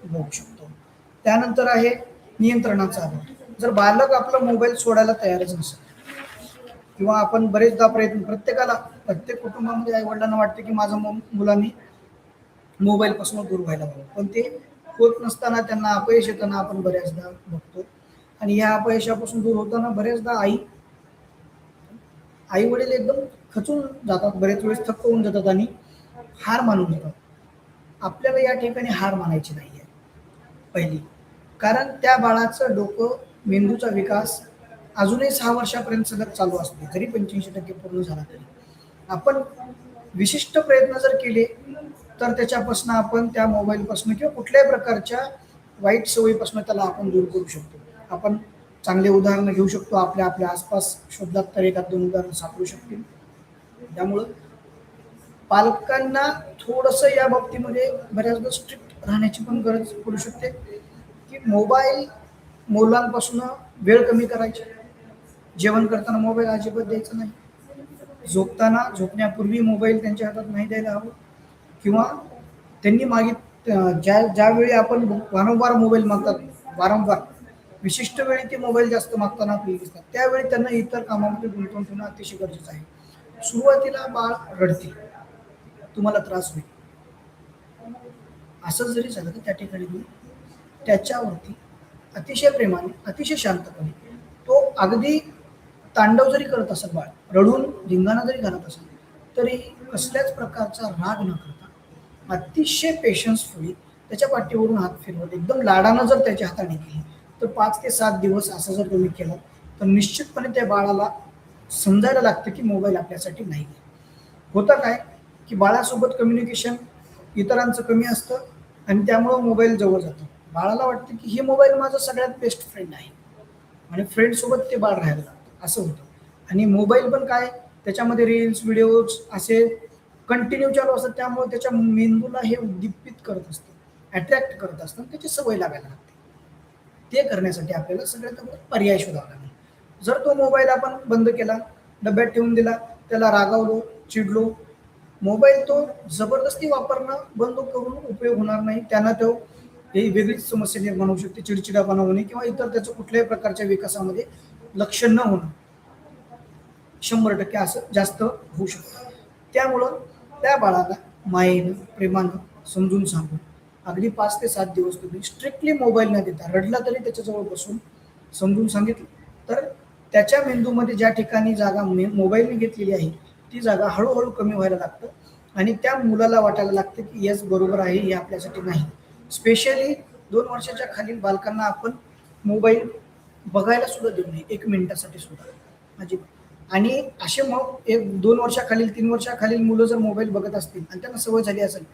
बघू शकतो. त्यानंतर आहे नियंत्रणाचा अभाव. जर बालक आपला मोबाईल सोडायला तयारच नसेल किंवा आपण बरेचदा प्रत्येक कुटुंबामध्ये आई वडिलांना वाटते की माझ्या मुलांनी मोबाईलपासून दूर व्हायला हवं, पण ते होत नसताना त्यांना अपयश येताना आपण बऱ्याचदा बघतो. आणि या अपयशापासून दूर होताना बऱ्याचदा आई वडील एकदम खचून जातात, बरेच वेळेस थक्क होऊन जातात आणि हार मानून जातात. आपल्याला या ठिकाणी हार मानायची नाही आहे पहिली. कारण त्या बाळाचं डोकं, मेंदूचा विकास अजूनही 6 वर्षापर्यंत सलग चालू असतो. जरी 85% पूर्ण झाला तरी आपण विशिष्ट प्रयत्न जर केले तर त्याच्यापासून आपण त्या मोबाईलपासून किंवा कुठल्याही प्रकारच्या वाईट सवयीपासून त्याला आपण दूर करू शकतो. आपण चांगले उदाहरणं घेऊ शकतो. आपल्या आसपास शोधलात तर 1-2 उदाहरणं सापडू शकतील. त्यामुळं पालकांना थोडंसं या बाबतीमध्ये बऱ्याचदा स्ट्रिक्ट राहण्याची पण गरज पडू शकते, की मोबाईल मुलांपासून वेळ कमी करायची. जेवण करताना मोबाईल अजिबात द्यायचा नाही. झोपण्यापूर्वी मोबाईल त्यांच्या हातात नाही द्यायला हवं. किंवा त्यांनी ज्यावेळी आपण वारंवार मोबाईल मागतात, वारंवार विशिष्ट वेळी ते मोबाईल जास्त मागताना आपल्याला दिसतात, त्यावेळी त्यांना इतर कामामध्ये गुंतवून ठेवणं अतिशय गरजेचं आहे. सुरुवातीला बाळ रडते, तुम्हाला त्रास होईल, असं जरी झालं तर त्या ठिकाणी तुम्ही त्याच्यावरती अतिशय प्रेमाने, अतिशय शांतपणे, तो अगदी तांडव जरी करत असेल, बाळ रडून धिंगाणा जरी घालत असेल, तरी कसल्याच प्रकारचा राग न करता अतिशय पेशन्सफुली त्याच्या पाठीवरून हात फिरवत एकदम लाडानं जर त्याच्या हाताने केली, तर 5 ते 7 दिवस असं जर तुम्ही केलं, तर निश्चितपणे त्या बाळाला समजायला लागतं की मोबाईल आपल्यासाठी नाही. होतं काय, की बाळासोबत कम्युनिकेशन इतरांचं कमी असतं आणि त्यामुळं मोबाईल जवळ जातो. बाळाला वाटतं की हे मोबाईल माझा सगळ्यात बेस्ट फ्रेंड आहे आणि फ्रेंडसोबत ते बाळ राहायला लागतं, असं होतं. आणि मोबाईल पण काय, त्याच्यामध्ये रील्स, व्हिडिओज असे कंटिन्यू चालू असतात, त्यामुळे त्याच्या मेंदूला हे उद्दीपित करत असतं, अट्रॅक्ट करत असतं, त्याची सवय लागायला लागते. ते करण्यासाठी आपल्याला सगळ्यात अगोदर पर्याय शोधावा लागेल. जर तो मोबाईल आपण बंद केला, डब्यात ठेवून दिला, त्याला रागावलो, चिडलो, मोबाईल तो जबरदस्ती वापरणं बंद करून उपयोग होणार नाही. त्यांना तो ही वेगळीच समस्या निर्माण होऊ शकते, चिडचिडापणा होणे किंवा इतर त्याचं कुठल्याही प्रकारच्या विकासामध्ये लक्ष न होणं, 100% असं जास्त होऊ शकतं. त्यामुळं त्या बाळाला मायेनं, प्रेमानं समजून सांगून अगदी 5 ते 7 दिवस तुम्ही स्ट्रिक्टली मोबाईल न देता, रडला तरी त्याच्याजवळ बसून समजून सांगितलं, तर त्याच्या मेंदूमध्ये ज्या ठिकाणी जागा मोबाईलने घेतलेली आहे, ती जागा हळूहळू कमी व्हायला लागतं आणि त्या मुलाला वाटायला लागतं की येस, बरोबर आहे, हे आपल्यासाठी नाही. स्पेशली 2 वर्षाच्या खालील बालकांना आपण मोबाईल बघायला सुद्धा देऊ नये, 1 मिनिटासाठी सुद्धा अजिबात. आणि असे मग 1-2 वर्षाखालील, 3 वर्षाखालील मुलं जर मोबाईल बघत असतील आणि त्यांना सवय झाली असेल,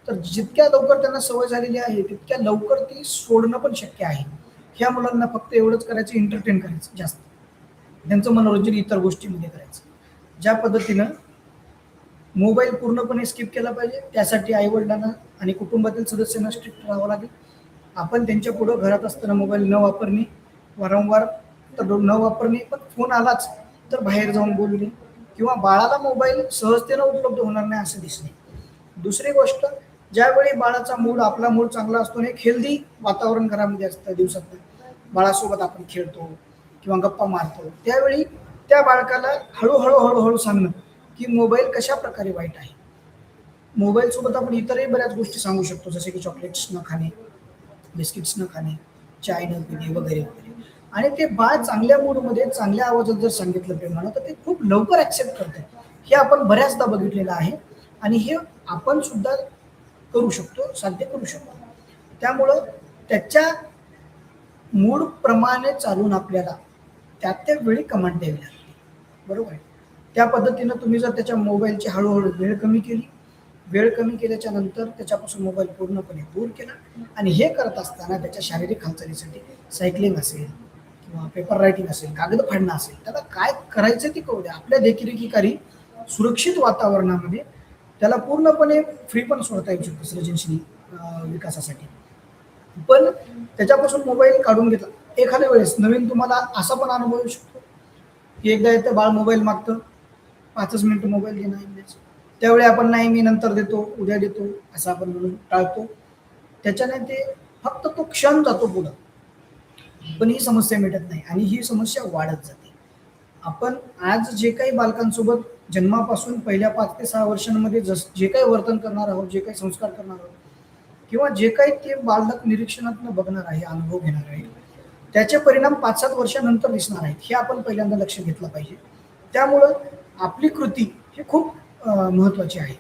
तर जितक्या लवकर त्यांना सवय झालेली आहे, तितक्या लवकर ती सोडणं पण शक्य आहे. ह्या मुलांना फक्त एवढंच करायचं, एंटरटेन करायचं जास्त, त्यांचं मनोरंजन इतर गोष्टींमध्ये करायचं. ज्या पद्धतीनं मोबाईल पूर्णपणे स्किप केला पाहिजे, त्यासाठी आईवडिलांना आणि कुटुंबातील सदस्यांना स्ट्रिक्ट राहावं लागेल. आपण त्यांच्या पुढं घरात असताना मोबाईल न वापरणे, वारंवार तर न वापरणे, पण फोन आलाच तर बाहेर जाऊन बोलणे किंवा बाळाला मोबाईल सहजतेनं उपलब्ध होणार नाही असं दिसणे. दुसरी गोष्ट, ज्यावेळी बाळाचा मूड, आपला मूड चांगला असतो आणि एक हेल्दी वातावरण घरामध्ये असतं, दिवसात बाळासोबत आपण खेळतो किंवा गप्पा मारतो, त्यावेळी त्या बाळकाला हळूहळू हळूहळू सांगणं की मोबाईल कशा प्रकारे वाईट आहे. मोबाईल सोबत आपण इतरही बऱ्याच गोष्टी सांगू शकतो, जसे की चॉकलेट्स न खाणे, बिस्किट्स न खाणे, चाय न पिणे वगैरे वगैरे. आणि ते बाळ चांगल्या मूडमध्ये, चांगल्या आवाजात जर सांगितलं प्रेमानं, तर ते खूप लवकर ॲक्सेप्ट करतं. हे आपण बऱ्याचदा बघितलेलं आहे आणि हे आपण सुद्धा करू शकतो, साध्य करू शकतो. त्यामुळं त्याच्या मूडप्रमाणे चालून आपल्याला त्या वेळी कमांड द्यावी लागते, बरोबर आहे. त्या पद्धतीनं तुम्ही जर त्याच्या मोबाईलची हळूहळू वेळ कमी केल्याच्या नंतर त्याच्यापासून मोबाईल पूर्णपणे दूर केला आणि हे करत असताना त्याच्या शारीरिक हालचालीसाठी सायकलिंग असेल किंवा पेपर रायटिंग असेल, कागद फाडणं असेल, त्याला काय करायचं ते करू द्या. आपल्या देखरेखीखाली सुरक्षित वातावरणामध्ये त्याला पूर्णपणे फ्री पण सोडता येऊ शकतं सृजनशील विकासासाठी. पण त्याच्यापासून मोबाईल काढून घेतला, एखाद्या वेळेस नवीन तुम्हाला असा पण अनुभव येऊ शकतो की एकदा येतं बाळ मोबाईल मागतं, 5च मिनिटं मोबाईल घेणं ऐकण्याचं, त्यावेळी आपण नाही, मी नंतर देतो, उद्या देतो, असं आपण म्हणून टाळतो. त्याच्याने ते फक्त तो क्षण जातो पुढं, पण ही समस्या मिटत नाही आणि ही समस्या वाढत जाते. आपण आज जे काही बालकांसोबत जन्मापासून पहिल्या 5 ते 6 वर्षांमध्ये जे काही वर्तन करणार आहोत, जे काही संस्कार करणार आहोत किंवा जे काही ते बालक निरीक्षणातून बघणार आहे, अनुभव घेणार आहे, त्याचे परिणाम 5-7 वर्षानंतर दिसणार आहेत, हे आपण पहिल्यांदा लक्ष घेतलं पाहिजे. त्यामुळं आपली कृती ही खूप महत्त्वाची आहे,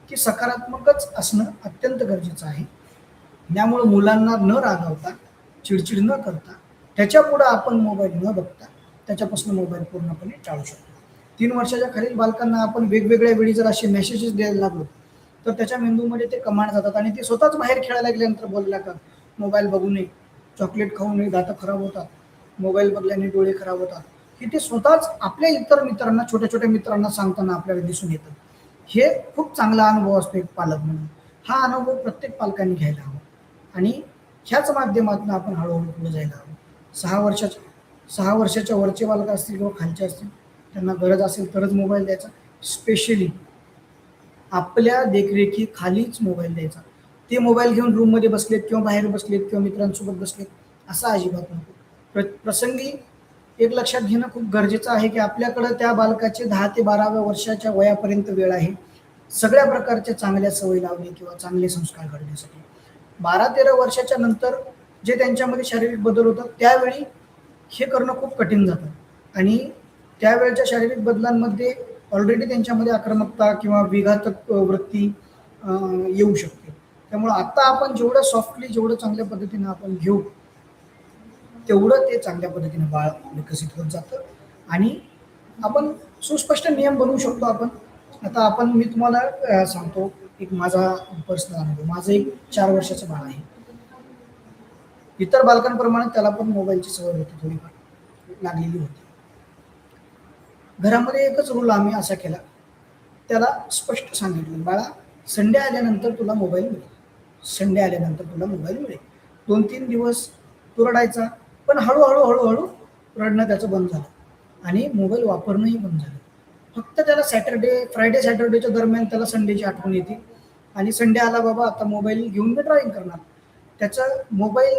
की सकारात्मकच असणं अत्यंत गरजेचं आहे. त्यामुळं मुलांना न रागावता, चिडचिड न करता, त्याच्यापुढं आपण मोबाईल न बघता त्याच्यापासून मोबाईल पूर्णपणे टाळू शकतो. 3 वर्षाच्या खालील बालकांना आपण वेगवेगळ्या वेळी जर असे मेसेजेस द्यायला लागलो, तर त्याच्या मेंदूमध्ये ते कमांड जातात आणि ते स्वतःच बाहेर खेळायला गेल्यानंतर बोलायला लागतात, मोबाईल बघू नये, चॉकलेट खाऊ नये, दातं खराब होतात, मोबाईल बघल्याने डोळे खराब होतात, की ते स्वतःच आपल्या इतर मित्रांना, छोट्या छोट्या मित्रांना सांगताना आपल्याला दिसून येतं. हे खूप चांगला अनुभव असतो एक पालक म्हणून. हा अनुभव प्रत्येक पालकांनी घ्यायला हवा आणि ह्याच माध्यमातून आपण हळूहळू पुढे जायला हवं. 6 वर्षाच्या वरचे बालक असतील किंवा खालचे असतील, त्यांना गरज असेल तरच मोबाईल द्यायचा. स्पेशली आपल्या देखरेखीखालीच मोबाईल द्यायचा. ते मोबाईल घेऊन रूममध्ये बसलेत किंवा बाहेर बसलेत किंवा मित्रांसोबत बसलेत, असं अजिबात नको. प्रसंगी एक लक्षात घेणं खूप गरजेचं आहे की आपल्याकडं त्या बालकाचे 10 ते 12व्या वर्षाच्या वयापर्यंत वेळ आहे सगळ्या प्रकारच्या चांगल्या सवयी लावणे किंवा चांगले संस्कार घडण्यासाठी. 12-13 वर्षाच्या नंतर जे त्यांच्यामध्ये शारीरिक बदल होतात त्यावेळी हे करणं खूप कठीण जातं आणि त्यावेळच्या शारीरिक बदलांमध्ये ऑलरेडी त्यांच्यामध्ये आक्रमकता किंवा विघातक वृत्ती येऊ शकते. त्यामुळं आता आपण जेवढं सॉफ्टली, जेवढं चांगल्या पद्धतीनं आपण घेऊ, तेवढं ते चांगल्या पद्धतीने बाळ विकसित होत जातं आणि आपण सुस्पष्ट नियम बनवू शकतो आपण. आता मी तुम्हाला सांगतो एक माझा पर्सनल अनुभव. माझं एक 4 वर्षाचं बाळ आहे. इतर बालकांप्रमाणे त्याला पण मोबाईलची सवय होती, थोडीफार लागलेली होती. घरामध्ये एकच रूल आम्ही असा केला, त्याला स्पष्ट सांगितलं, बाळा संडे आल्यानंतर तुला मोबाईल मिळेल, संडे आल्यानंतर तुला मोबाईल मिळेल. 2-3 दिवस तो रडायचा, पण हळूहळू रडणं त्याचं बंद झालं आणि मोबाईल वापरणंही बंद झालं. फक्त त्याला फ्रायडे सॅटर्डेच्या दरम्यान त्याला संडेची आठवण येते आणि संडे आला बाबा आता मोबाईल घेऊन मी ड्रॉइंग करणार. त्याचा मोबाईल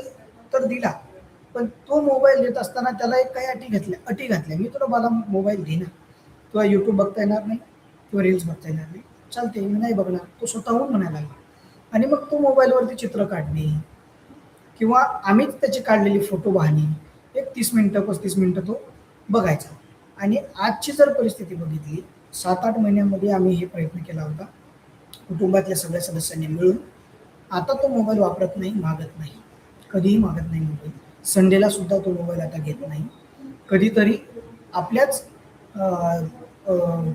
तर दिला, पण तो मोबाईल देत असताना त्याला एक काही अटी घातल्या. मी तुला मला मोबाईल देणार, तुला यूट्यूब बघता येणार नाही किंवा रील्स बघता येणार नाही, चालते मी नाही बघणार. तो स्वतःहून म्हणायला लागला आणि मग तो मोबाईलवरती चित्र काढणे किंवा आम्हीच त्याची काढलेली फोटो पाहणे, एक 30 मिनिटं 35 मिनिटं तो बघायचा. आणि आजची जर परिस्थिती बघितली, 7-8 महिन्यामध्ये आम्ही हे प्रयत्न केला होता कुटुंबातल्या सगळ्या सदस्यांनी मिळून. आता तो मोबाईल वापरत नाही, मागत नाही, कधीही मागत नाही मोबाईल. संडेला सुद्धा तो मोबाईल आता घेत नाही. कधीतरी आपल्याच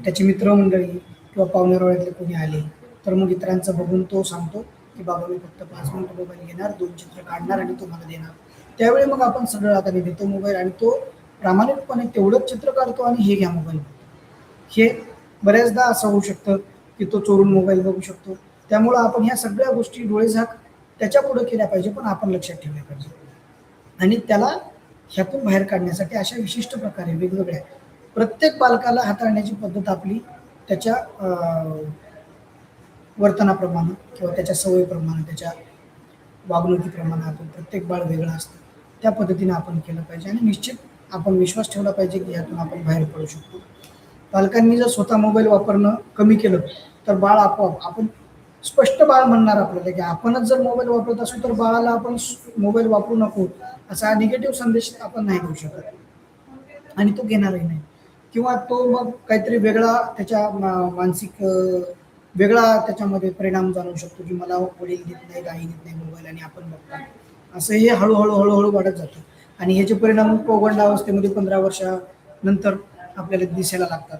त्याची मित्रमंडळी किंवा पाहुण्यारावळ्यातले कोणी आले तर मग इतरांचं बघून तो सांगतो की बाबा मी फक्त 5 मिनिटं मोबाईल घेणार, 2 चित्र काढणार आणि तो मला देणार. त्यावेळी मग आपण सगळं आता देतो मोबाईल आणि तो प्रामाणिकपणे तेवढंच चित्र काढतो आणि हे घ्या मोबाईल. हे बऱ्याचदा असं होऊ शकतं की तो चोरून मोबाईल बघू शकतो. त्यामुळं आपण ह्या सगळ्या गोष्टी डोळेझाक त्याच्या पुढे केल्या पाहिजे, पण आपण लक्षात ठेवल्या पाहिजे आणि त्याला ह्यातून बाहेर काढण्यासाठी अशा विशिष्ट प्रकारे वेगवेगळ्या प्रत्येक बालकाला हाताळण्याची पद्धत आपली त्याच्या वर्तनाप्रमाणे किंवा त्याच्या सवयीप्रमाणे, त्याच्या वागणुकीप्रमाणे आपण प्रत्येक बाळ वेगळं असतं, त्या पद्धतीने आपण केलं पाहिजे आणि निश्चित आपण विश्वास ठेवला पाहिजे की यातून आपण बाहेर पडू शकतो. पालकांनी जर स्वतः मोबाईल वापरणं कमी केलं तर बाळ आपोआप, आपण स्पष्ट बाळ म्हणणार आपल्याला की आपणच जर मोबाईल वापरत असू तर बाळाला आपण मोबाईल वापरू नको असा निगेटिव्ह संदेश आपण नाही देऊ शकत आणि तो घेणारही नाही. किंवा तो मग काहीतरी वेगळा त्याच्या मानसिक वेगळा त्याच्यामध्ये परिणाम जाणवू शकतो की मला वडील देत नाहीत, आई देत नाही मोबाईल आणि आपण बघतो. असं हे हळूहळू वाढत जातं आणि ह्याचे परिणाम पौगंडावस्थेमध्ये 15 वर्षानंतर आपल्याला दिसायला लागतात.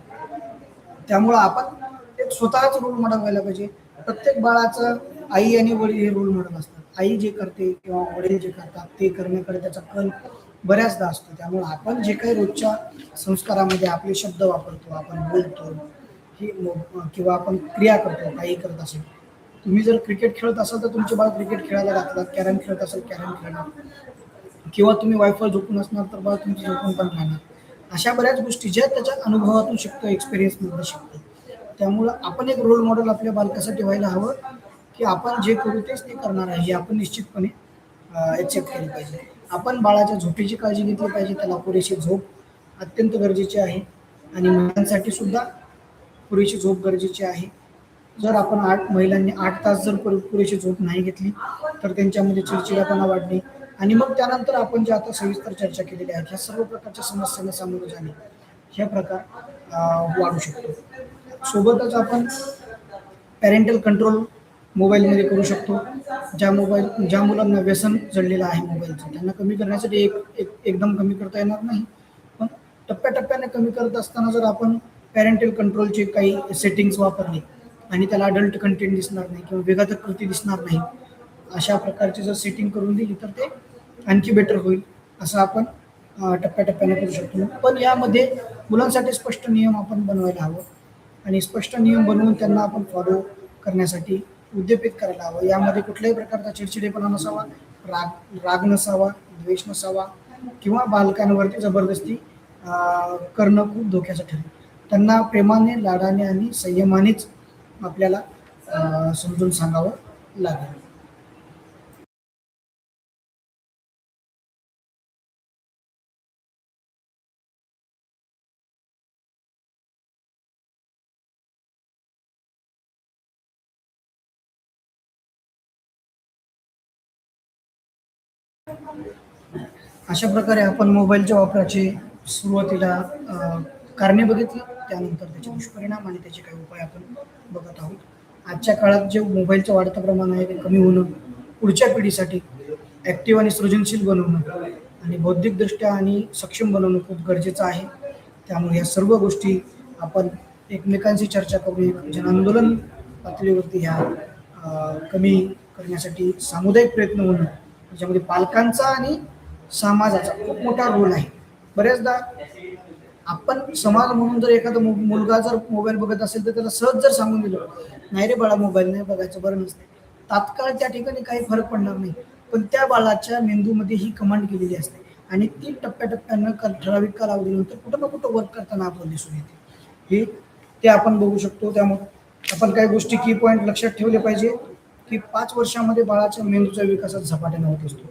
त्यामुळं आपण एक स्वतःच रोल मॉडेल व्हायला पाहिजे. प्रत्येक बाळाचं आई आणि वडील हे रोल मॉडेल असतात. आई जे करते किंवा वडील जे करतात ते करण्याकडे त्याचा कल बऱ्याचदा असतो. त्यामुळे आपण जे काही रोजच्या संस्कारामध्ये आपले शब्द वापरतो, आपण बोलतो ही किंवा आपण क्रिया करतो, काही करत असेल. तुम्ही जर क्रिकेट खेळत असाल तर तुमचे बाळ क्रिकेट खेळायला लागतात, कॅरम खेळत असेल कॅरम खेळणार किंवा तुम्ही वायफळ झोपून असणार तर बाळ तुमचं झोपून पण राहणार. अशा बऱ्याच गोष्टी ज्या त्याच्या अनुभवातून शिकतो, एक्सपिरियन्समधून शिकतो. त्यामुळं आपण एक रोल मॉडेल आपल्या बालकासाठी व्हायला हवं की आपण जे करू तेच ते करणार आहे हे आपण निश्चितपणे एक्सेप्ट केलं पाहिजे. आपण बाळाच्या झोपेची काळजी घेतली पाहिजे. त्याला पुरेशी झोप अत्यंत गरजेची आहे आणि महिलांसाठी सुद्धा पुरेशी झोप गरजेची आहे. जर आपण महिलांनी 8 तास जर पुरेशी झोप नाही घेतली तर त्यांच्यामध्ये चिडचिडापणा वाढणे आणि मग त्यानंतर आपण जे आता सविस्तर चर्चा केलेली आहे ह्या सर्व प्रकारच्या समस्यांना सामोरे जाणे हे प्रकार वाढू शकतो. सोबतच आपण पॅरेंटल कंट्रोल मोबाईलमध्ये करू शकतो. ज्या मुलांना व्यसन जडलेलं आहे मोबाईलचं त्यांना कमी करण्यासाठी एकदम कमी करता येणार नाही, पण टप्प्याटप्प्याने कमी करत असताना जर आपण पॅरेंटल कंट्रोलचे काही सेटिंग्स वापरले आणि त्याला अडल्ट कंटेंट दिसणार नाही किंवा विघातक कृती दिसणार नाही अशा प्रकारची जर सेटिंग करून दिली तर ते आणखी बेटर होईल असं आपण टप्प्याटप्प्याने करू शकतो. पण यामध्ये मुलांसाठी स्पष्ट नियम आपण बनवायला हवं आणि स्पष्ट नियम बनवून त्यांना आपण फॉलो करण्यासाठी उद्दीपित करायला हवं. यामध्ये कुठल्याही प्रकारचा चिडचिडेपणा नसावा, राग नसावा, द्वेष नसावा किंवा बालकांवरती जबरदस्ती करणं खूप धोक्याचं ठरेल. त्यांना प्रेमाने, लाडाने आणि संयमानेच आपल्याला समजून सांगावं लागेल. अशा प्रकारे आपण मोबाईलच्या वापराचे सुरुवातीला कारणे बघितली, त्यानंतर त्याचे दुष्परिणाम आणि त्याचे काही उपाय आपण बघत आहोत. आजच्या काळात जे मोबाईलचं वाढतं प्रमाण आहे ते कमी होणं, पुढच्या पिढीसाठी ॲक्टिव्ह आणि सृजनशील बनवणं आणि बौद्धिकदृष्ट्या आणि सक्षम बनवणं खूप गरजेचं आहे. त्यामुळे या सर्व गोष्टी आपण एकमेकांशी चर्चा करून एक जनआंदोलन पातळीवरती ह्या कमी करण्यासाठी सामुदायिक प्रयत्न होणं, त्याच्यामध्ये पालकांचा आणि समाजाचा खूप मोठा रोल आहे. बऱ्याचदा आपण समाज म्हणून जर एखादा मुलगा जर मोबाईल बघत असेल तर त्याला सहज जर सांगून दिलं, नाही रे बाळा मोबाईल नाही बघायचं, बरं नसते, तात्काळ त्या ठिकाणी काही फरक पडणार नाही. पण त्या बाळाच्या मेंदूमध्ये ही कमांड केलेली असते आणि ती टप्प्याटप्प्यानं ठराविक कालावधीनंतर कुठं ना कुठं वर्क करताना आपल्याला दिसून येते. हे ते आपण बघू शकतो. त्यामुळे आपण काही गोष्टी की पॉईंट लक्षात ठेवले पाहिजे की 5 वर्षामध्ये बाळाच्या मेंदूचा विकासात झपाट्याने होत असतो.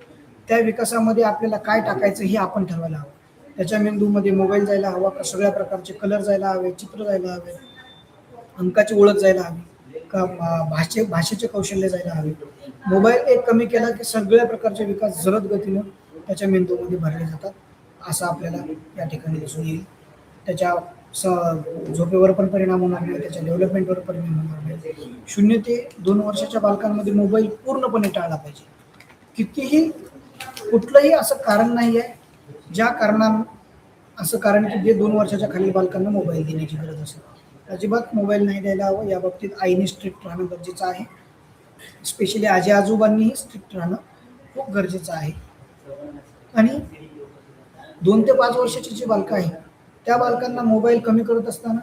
त्या विकासामध्ये आपल्याला काय टाकायचं हे आपण ठरवायला हवं. त्याच्या मेंदूमध्ये मोबाईल जायला हवा का, सगळ्या प्रकारचे कलर जायला हवे, चित्र जायला हवे, अंकाची ओळख जायला हवी का, भाषेचे कौशल्य जायला हवे. मोबाईल एक कमी केला की सगळ्या प्रकारचे विकास जलद गतीनं त्याच्या मेंदूमध्ये भरले जातात, असं आपल्याला या ठिकाणी दिसून येईल. त्याच्या झोपेवर पण परिणाम होणार नाही, त्याच्या डेव्हलपमेंटवर परिणाम होणार नाही. 0 ते 2 वर्षाच्या बालकांमध्ये मोबाईल पूर्णपणे टाळला पाहिजे. कितीही कुठलंही असं कारण नाही आहे ज्या कारणानं असं कारण की जे 2 वर्षाच्या खालील बालकांना मोबाईल देण्याची गरज असेल. अजिबात मोबाईल नाही द्यायला हवं. या बाबतीत आईने स्ट्रिक्ट राहणं गरजेचं आहे. स्पेशली आजी आजोबांनीही स्ट्रिक्ट राहणं खूप गरजेचं आहे. आणि 2 ते 5 वर्षाची जी बालकं आहेत त्या बालकांना मोबाईल कमी करत असताना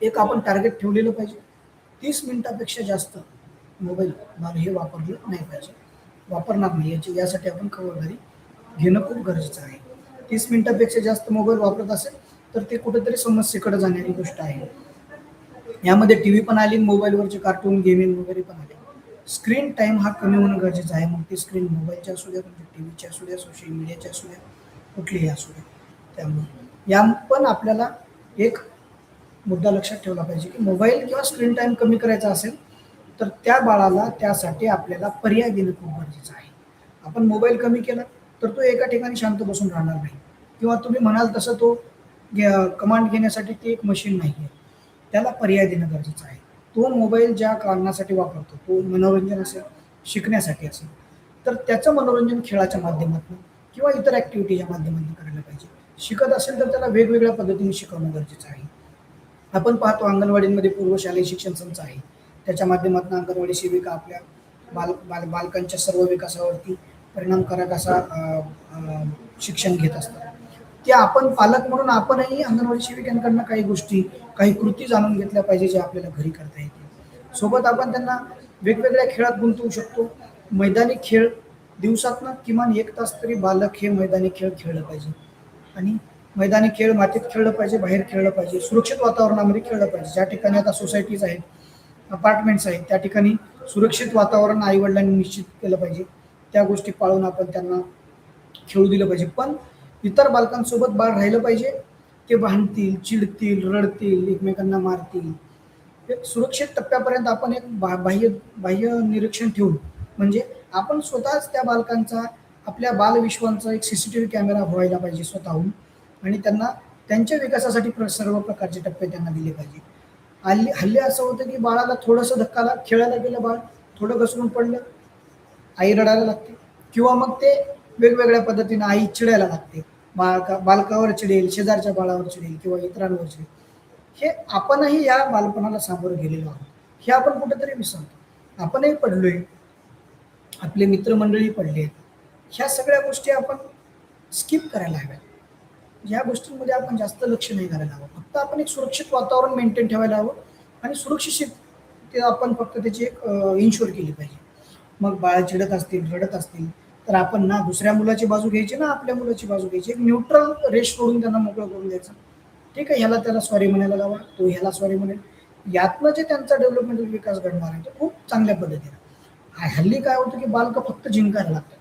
एक आपण टार्गेट ठेवलेलं पाहिजे. 30 मिनिटापेक्षा जास्त मोबाईल बाल हे वापरलं नाही पाहिजे, वापरणार नाही यासाठी आपण खबरदारी घेणं खूप गरजेचं आहे. 30 मिनिटापेक्षा जास्त मोबाईल वापरत असेल तर ते कुठेतरी समस्येकडे जाणारी गोष्ट आहे. यामध्ये टी व्ही पण आली, मोबाईलवरचे कार्टून गेमिंग वगैरे पण आले. स्क्रीन टाईम हा कमी होणं गरजेचं आहे. मग ती स्क्रीन मोबाईलची असू द्या, म्हणजे टी व्हीची असू द्या, सोशल मीडियाची असू द्या, कुठलीही असू द्या. त्यामुळे या पण आपल्याला एक मुद्दा लक्षात ठेवला पाहिजे की मोबाईल किंवा स्क्रीन टाईम कमी करायचा असेल तर त्या बाळाला त्यासाठी आपल्याला पर्याय देणं खूप गरजेचं आहे. आपण मोबाईल कमी केला तर तो एका ठिकाणी शांत बसून राहणार नाही किंवा तुम्ही म्हणाल तसं तो कमांड घेण्यासाठी ती एक मशीन नाही आहे. त्याला पर्याय देणं गरजेचं आहे. तो मोबाईल ज्या कारणासाठी वापरतो, तो मनोरंजन असेल, शिकण्यासाठी असेल, तर त्याचं मनोरंजन खेळाच्या माध्यमातून किंवा इतर ॲक्टिव्हिटीच्या माध्यमातून करायला पाहिजे. शिकत असेल तर त्याला वेगवेगळ्या पद्धतीने शिकवणं गरजेचं आहे. आपण पाहतो अंगणवाडीमध्ये पूर्वशालेय शिक्षण संच आहे. त्याच्या माध्यमातून अंगणवाडी सेविका आपल्या बालकांच्या सर्व विकासावरती परिणामकारक असा शिक्षण घेत असतात. ते आपण पालक म्हणून आपणही अंगणवाडी सेविकांकडनं काही गोष्टी, काही कृती जाणून घेतल्या पाहिजे जे आपल्याला घरी करता येतील. सोबत आपण त्यांना वेगवेगळ्या खेळात गुंतवू शकतो. मैदानी खेळ दिवसातनं किमान 1 तास तरी बालक हे मैदानी खेळ खेळलं पाहिजे आणि मैदानी खेळ मातीत खेळलं पाहिजे, बाहेर खेळलं पाहिजे, सुरक्षित वातावरणामध्ये खेळलं पाहिजे. ज्या ठिकाणी आता सोसायटीज आहेत, अपार्टमेंट्स आहेत, त्या ठिकाणी सुरक्षित वातावरण आईवडिलांनी निश्चित केलं पाहिजे. त्या गोष्टी पाळून आपण त्यांना खेळू दिलं पाहिजे. पण इतर बालकांसोबत बाळ राहिलं पाहिजे. ते भांडतील, चिडतील, रडतील, एकमेकांना मारतील. एक सुरक्षित टप्प्यापर्यंत आपण एक बाह्य बाह्य निरीक्षण ठेवून, म्हणजे आपण स्वतःच त्या बालकांचा, आपल्या बालविश्वांचा एक सीसीटीव्ही कॅमेरा व्हायला पाहिजे स्वतःहून आणि त्यांना त्यांच्या विकासासाठी सर्व प्रकारचे टप्पे त्यांना दिले पाहिजे. हल्ली असं होतं की बाळाला थोडंसं धक्काला खेळायला गेलं, बाळ थोडं घसरून पडलं, आई रडायला लागते किंवा मग ते वेगवेगळ्या पद्धतीने आई चिडायला लागते. बालकावर चिडेल, शेजारच्या बाळावर चिडेल किंवा इतरांवर चिडेल. हे आपणही या बालपणाला सामोरं गेलेलो आहोत. हे आपण कुठेतरी विसरतो. आपणही पडलोय, आपले मित्रमंडळी पडले. ह्या सगळ्या गोष्टी आपण स्किप करायला हव्या. या गोष्टींमध्ये आपण जास्त लक्ष नाही करायला हवं. फक्त आपण एक सुरक्षित वातावरण मेंटेन ठेवायला हवं आणि सुरक्षित ते आपण फक्त त्याची एक इन्शुअर केली पाहिजे. मग बाळ चिडत असतील, रडत असतील, तर आपण ना दुसऱ्या मुलाची बाजू घ्यायची ना आपल्या मुलाची बाजू घ्यायची. एक न्यूट्रल रेश सोडून त्यांना मोकळं करून द्यायचं. ठीक आहे, ह्याला त्याला सॉरी म्हणायला लावा, तो ह्याला सॉरी म्हणेल. यातनं जे त्यांचा डेव्हलपमेंटल विकास घडणार आहे तो खूप चांगल्या पद्धतीने. हल्ली काय होतं की बालकं फक्त जिंकायला लागतात.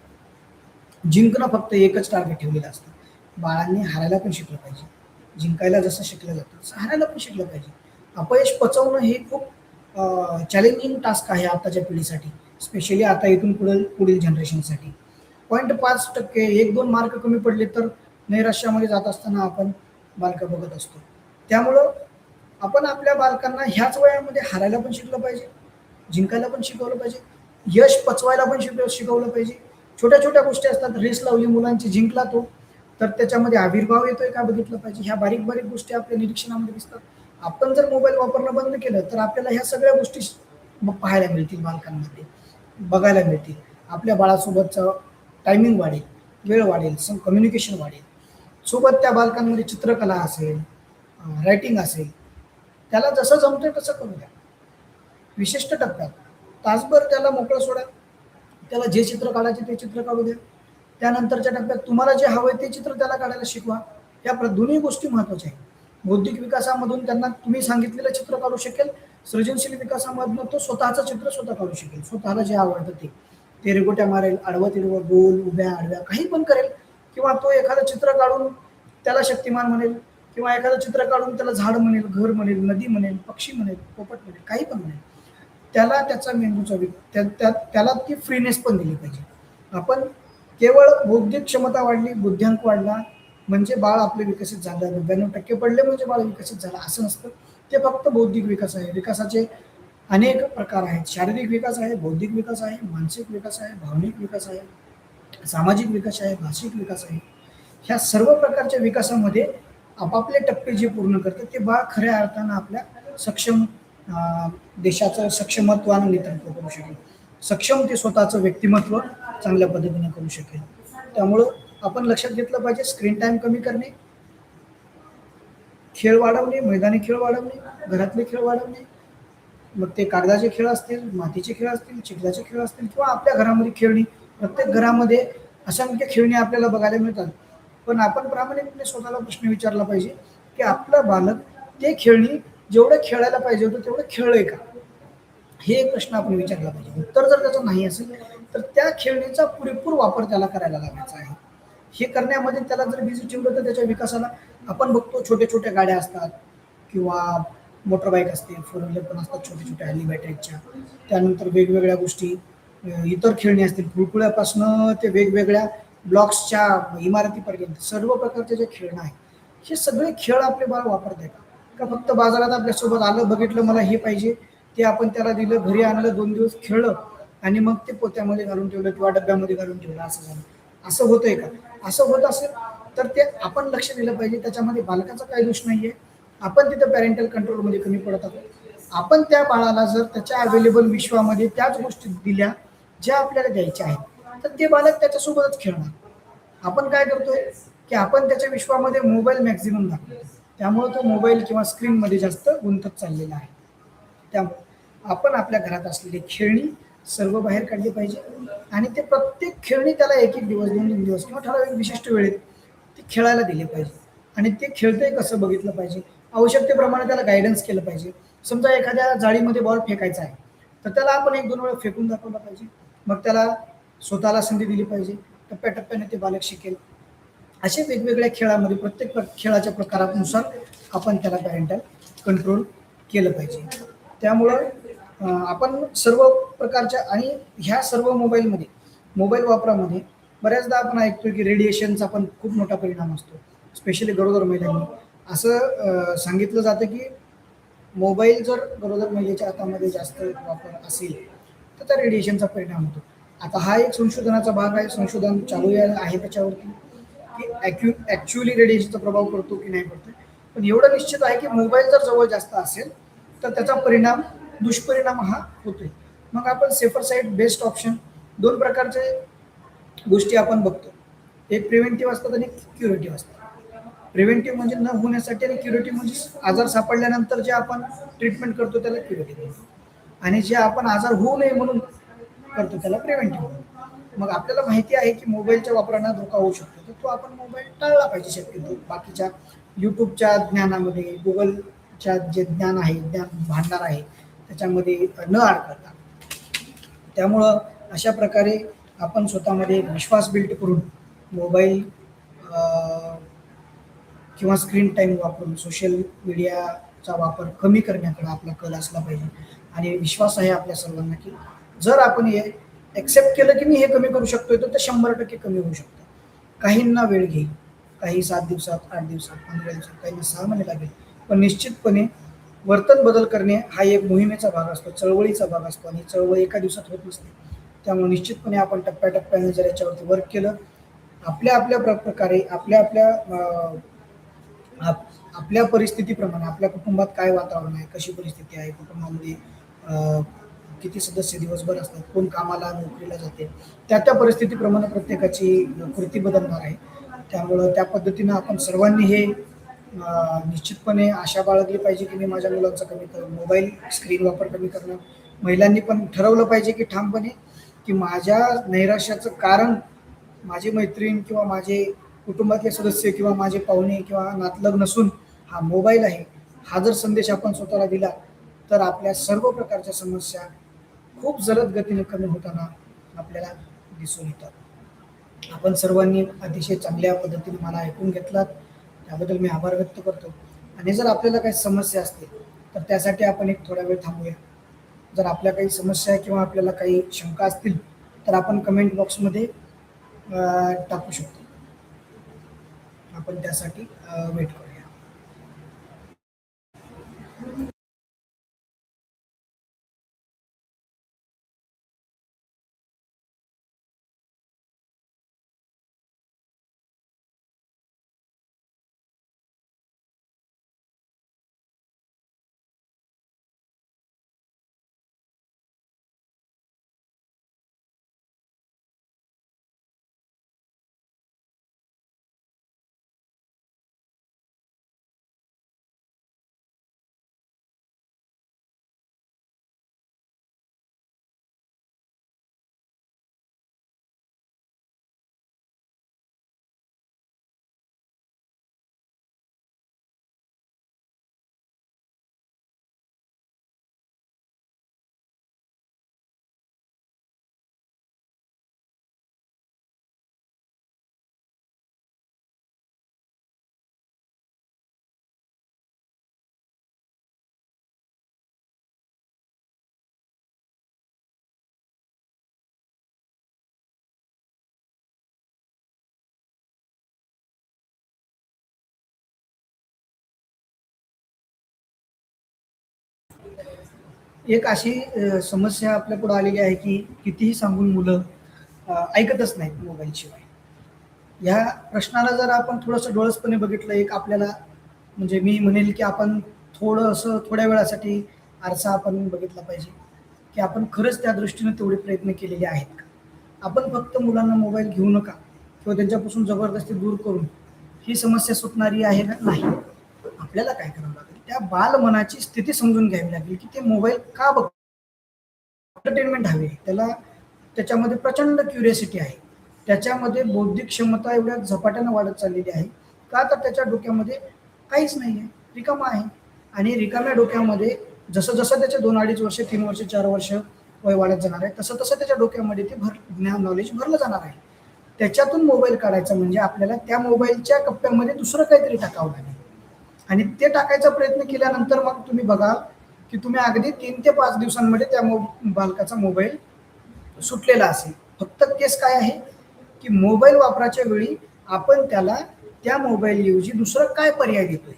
जिंकणं फक्त एकच टार्गेट ठेवलेलं असतं. बाळांनी हारायला पण शिकलं पाहिजे. जिंकायला जसं शिकलं जातं तसं हारायला पण शिकलं पाहिजे. अपयश पचवणं हे खूप चॅलेंजिंग टास्क आहे आताच्या पिढीसाठी, स्पेशली आता इथून पुढील जनरेशनसाठी. 0.5% 1-2 मार्क कमी पडले तर नैराश्यामध्ये जात असताना आपण बालकं बघत असतो. त्यामुळं आपण आपल्या बालकांना ह्याच वयामध्ये हारायला पण शिकलं पाहिजे, जिंकायला पण शिकवलं पाहिजे, यश पचवायला पण शिकवलं पाहिजे. छोट्या छोट्या गोष्टी असतात, रेस लावली मुलांची, जिंकला तो, तर त्याच्यामध्ये आविर्भाव येतोय का बघितलं पाहिजे. ह्या बारीक बारीक गोष्टी आपल्या निरीक्षणामध्ये दिसतात. आपण जर मोबाईल वापरणं बंद केलं तर आपल्याला ह्या सगळ्या गोष्टी पाहायला मिळतील, बालकांमध्ये बघायला मिळतील. आपल्या बाळासोबतचं टायमिंग वाढेल, वेळ वाढेल, कम्युनिकेशन वाढेल. सोबत त्या बालकांमध्ये चित्रकला असेल, रायटिंग असेल, त्याला जसं जमतंय तसं करू द्या. विशिष्ट टप्प्यात तासभर त्याला मोकळं सोडा, त्याला जे चित्र काढायचे ते चित्र काढू द्या. त्यानंतरच्या टप्प्यात तुम्हाला जे हवंय ते चित्र त्याला काढायला शिकवा. या दोन्ही गोष्टी महत्त्वाच्या आहेत. बौद्धिक विकासामधून त्यांना तुम्ही सांगितलेलं चित्र काढू शकेल, सृजनशील विकासामधून तो स्वतःचं चित्र स्वतः काढू शकेल, स्वतःला जे आवडतं ते रेघोट्या मारेल, आडवं तिडवं, गोल, उभ्या, आडव्या काही पण करेल. किंवा तो एखादं चित्र काढून त्याला शक्तिमान म्हणेल, किंवा एखादं चित्र काढून त्याला झाड म्हणेल, घर म्हणेल, नदी म्हणेल, पक्षी म्हणेल, पोपट म्हणेल, काही पण म्हणेल. त्याला त्याचा मेंदूचा त्याला ती फ्रीनेस पण दिली पाहिजे. आपण केवळ बौद्धिक क्षमता वाढली, बुद्ध्यांक वाढला म्हणजे बाळ आपले विकसित झालं, 99% पडले म्हणजे बाळ विकसित झालं असं नसतं. ते फक्त बौद्धिक विकास आहे. विकासाचे अनेक प्रकार आहेत. शारीरिक विकास आहे, बौद्धिक विकास आहे, मानसिक विकास आहे, भावनिक विकास आहे, सामाजिक विकास आहे, भाषिक विकास आहे. ह्या सर्व प्रकारच्या विकासामध्ये आपापले टप्पे जे पूर्ण करतात ते बाळ खऱ्या अर्थानं आपल्या सक्षम देशाचं सक्षमत्वानं नेतृत्व करू शकेल. सक्षम ते स्वतःचं व्यक्तिमत्व चांगल्या पद्धतीने करू शकेल. त्यामुळं आपण लक्षात घेतलं पाहिजे, स्क्रीन टाइम कमी करणे, खेळ वाढवणे, मैदानी खेळ वाढवणे, घरातले खेळ वाढवणे. मग ते कागदाचे खेळ असतील, मातीचे खेळ असतील, चिखलाचे खेळ असतील, किंवा आपल्या घरामध्ये खेळणी. प्रत्येक घरामध्ये असंख्य खेळणी आपल्याला बघायला मिळतात. पण आपण प्रामाणिकपणे स्वतःला प्रश्न विचारला पाहिजे की आपलं बालक ते खेळणी जेवढं खेळायला पाहिजे होतं तेवढं खेळलंय का, हे एक प्रश्न आपण विचारला पाहिजे. उत्तर जर त्याचं नाही असेल तर त्या खेळणीचा पुरेपूर वापर त्याला करायला लागायचा आहे. हे करण्यामध्ये त्याला जर बिझी ठेवलं तर त्याच्या विकासाला, आपण बघतो छोट्या छोट्या गाड्या असतात किंवा मोटर बाईक असते, फोर व्हीलर पण असतात छोट्या छोट्या हल्ली बॅटरीच्या. त्यानंतर वेगवेगळ्या गोष्टी, इतर खेळणी असतील, कुळकुळ्यापासनं ते वेगवेगळ्या ब्लॉक्सच्या इमारतीपर्यंत सर्व प्रकारचे जे खेळणं आहे, हे सगळे खेळ आपले बाळ वापरत का फक्त बाजारात आपल्यासोबत आलं, बघितलं मला हे पाहिजे, ते आपण त्याला दिलं, घरी आणलं, 2 दिवस खेळलं आणि मग ते पोत्यामध्ये घालून ठेवलं किंवा डब्यामध्ये घालून ठेवलं, असं झालं. असं होतंय का? असं होत असेल तर ते आपण लक्ष दिलं पाहिजे. त्याच्यामध्ये बालकाचा काही दोष नाहीये. आपण तिथं पॅरेंटल कंट्रोलमध्ये कमी पडत आहोत. आपण त्या बाळाला जर त्याच्या अवेलेबल विश्वामध्ये त्याच गोष्टी दिल्या ज्या आपल्याला द्यायच्या आहेत तर ते बालक त्याच्यासोबतच खेळणार. आपण काय करतोय की आपण त्याच्या विश्वामध्ये मोबाईल मॅक्झिमम दाखवतो, त्यामुळे तो मोबाईल किंवा स्क्रीनमध्ये जास्त गुंतत चाललेला आहे. त्यामुळे आपण आपल्या घरात असलेली खेळणी सर्व बाहेर काढली पाहिजे आणि ते प्रत्येक खेळणी त्याला 1-1 दिवस, 2-2 दिवस किंवा ठराविक विशिष्ट वेळेत ते खेळायला दिले पाहिजे आणि ते खेळतंय कसं बघितलं पाहिजे. आवश्यकतेप्रमाणे त्याला गायडन्स केलं पाहिजे. समजा एखाद्या जाळीमध्ये बॉल फेकायचा आहे तर त्याला आपण 1-2 वेळा फेकून दाखवलं पाहिजे. मग त्याला स्वतःला संधी दिली पाहिजे. टप्प्याटप्प्याने ते बालक शिकेल. असे वेगवेगळ्या खेळामध्ये प्रत्येक खेळाच्या प्रकारानुसार आपण त्याला पॅरेंटल कंट्रोल केलं पाहिजे. त्यामुळं आपण सर्व प्रकारच्या आणि ह्या सर्व मोबाईल वापरामध्ये बऱ्याचदा आपण ऐकतो की रेडिएशनचा पण खूप मोठा परिणाम असतो, स्पेशली गरोदर महिलांनी. असं सांगितलं जातं की मोबाईल जर गरोदर महिलेच्या हातामध्ये जास्त वापर असेल तर त्या रेडिएशनचा परिणाम होतो. आता हा एक संशोधनाचा भाग आहे, संशोधन चालू आहे त्याच्यावरती की ॲक्च्युअली रेडिएशनचा प्रभाव पडतो की नाही पडतो. पण एवढं निश्चित आहे की मोबाईल जर जवळ जास्त असेल तर त्याचा दुष्परिणाम हा होतोय. मग आपण सेफर साईड बेस्ट ऑप्शन 2 प्रकारचे गोष्टी आपण बघतो. एक प्रिव्हेंटिव्ह असतात आणि क्युरेटिव्ह असतात. प्रिव्हेंटिव्ह म्हणजे न होण्यासाठी आणि क्युरेटिव्ह म्हणजे आजार सापडल्यानंतर जे आपण ट्रीटमेंट करतो त्याला क्युरेटिव्ह. आणि जे आपण आजार होऊ नये म्हणून करतो त्याला प्रिव्हेंटिव्ह. मग आपल्याला माहिती आहे की मोबाईलच्या वापरानं धोका होऊ शकतो, तर तो आपण मोबाईल टाळला पाहिजे शक्यतो. बाकीच्या यूट्यूबच्या ज्ञानामध्ये, गुगलच्या जे ज्ञान आहे, ज्ञान भांडार आहे, त्याच्यामध्ये न अडकता. त्यामुळं अशा प्रकारे आपण स्वतःमध्ये विश्वास बिल्ड करून मोबाईल किंवा स्क्रीन टाईम वापरून सोशल मीडियाचा वापर कमी करण्याकडे आपला कल असला पाहिजे. आणि विश्वास आहे आपल्या सर्वांना की जर आपण हे एक्सेप्ट केलं की मी हे कमी करू शकतोय, तर ते 100% कमी होऊ शकतं. काहींना वेळ घेईल, काही 7 दिवसात, 8 दिवसात, 15 दिवसात, काहींना 6 महिने लागेल. पण निश्चितपणे वर्तन बदल करणे हा एक मोहिमेचा भाग असतो, चळवळीचा भाग असतो, आणि चळवळ एका दिवसात होत नसते. त्यामुळे निश्चितपणे आपण टप्प्याटप्प्याने जर याच्यावरती वर्क केलं, आपल्या आपल्या प्रकारे, आपल्या आपल्या आपल्या परिस्थितीप्रमाणे, आपल्या कुटुंबात काय वातावरण आहे, कशी परिस्थिती आहे, कुटुंबामध्ये किती सदस्य दिवसभर असतात, कोण कामाला नोकरीला जाते, त्या परिस्थितीप्रमाणे प्रत्येकाची कृती बदलणार आहे. त्यामुळं त्या पद्धतीनं आपण सर्वांनी हे निश्चितपणे आशा बाळगली पाहिजे की मी माझ्या मुलांचा कमी कर मोबाईल स्क्रीन वापर कमी करणार. महिलांनी पण ठरवलं पाहिजे की ठामपणे की माझ्या नैराश्याचं कारण माझी मैत्रीण किंवा माझे कुटुंबातले सदस्य किंवा माझे पाहुणे किंवा नातलग नसून हा मोबाईल आहे. हा जर संदेश आपण स्वतःला दिला, तर आपल्या सर्व प्रकारच्या समस्या खूप जलद गतीने कमी होताना आपल्याला दिसून येतात. आपण सर्वांनी अतिशय चांगल्या पद्धतीने मला ऐकून घेतलात, त्याबद्दल मी आभार व्यक्त करतो. आणि जर आपल्याला काही समस्या असतील तर त्यासाठी आपण एक थोडा वेळ थांबूया. जर आपल्या काही समस्या किंवा आपल्याला काही शंका असतील तर आपण कमेंट बॉक्समध्ये टाकू शकतो. आपण त्यासाठी वेट करूया. एक अशी समस्या आपल्या पुढे आलेली आहे की कितीही सांगून मुलं ऐकतच नाहीत मोबाईल शिवाय. ह्या प्रश्नाला जर आपण थोडंसं डोळसपणे बघितलं, एक आपल्याला म्हणजे मी म्हणेल की आपण थोडंसं थोड्या वेळासाठी आरसा आपण बघितला पाहिजे की आपण खरंच त्या दृष्टीने तेवढे प्रयत्न केलेले आहेत का. आपण फक्त मुलांना मोबाईल घेऊ नका किंवा त्यांच्यापासून जबरदस्ती दूर करून ही समस्या सुटणारी आहे ना, नाही. आपल्याला काय करावं लागेल, त्या बालमनाची स्थिती समजून घ्यावी लागेल की ते मोबाईल का बघ. एंटरटेनमेंट हवी आहे त्याला, त्याच्यामध्ये प्रचंड क्युरियोसिटी आहे, त्याच्यामध्ये बौद्धिक क्षमता एवढ्या झपाट्यानं वाढत चाललेली आहे. का तर त्याच्या डोक्यामध्ये काहीच नाही आहे, रिकामा आहे. आणि रिकाम्या डोक्यामध्ये जसं जसं त्याचे 2-2.5 वर्ष, 3 वर्ष, 4 वर्ष वय वाढत जाणार आहे, तसं तसं त्याच्या डोक्यामध्ये ते ज्ञान नॉलेज भरलं जाणार आहे. त्याच्यातून मोबाईल काढायचा म्हणजे आपल्याला त्या मोबाईलच्या कप्प्यामध्ये दुसरं काहीतरी टाकावं लागेल. आणि ते टाकायचा प्रयत्न केल्यानंतर मग तुम्ही बघा की तुम्ही अगदी 3 ते 5 दिवसांमध्ये त्या बालकाचा मोबाईल सुटलेला असेल. फक्त केस काय आहे की मोबाईल वापराच्या वेळी आपण त्याला त्या मोबाईल ऐवजी दुसरं काय पर्याय देतोय,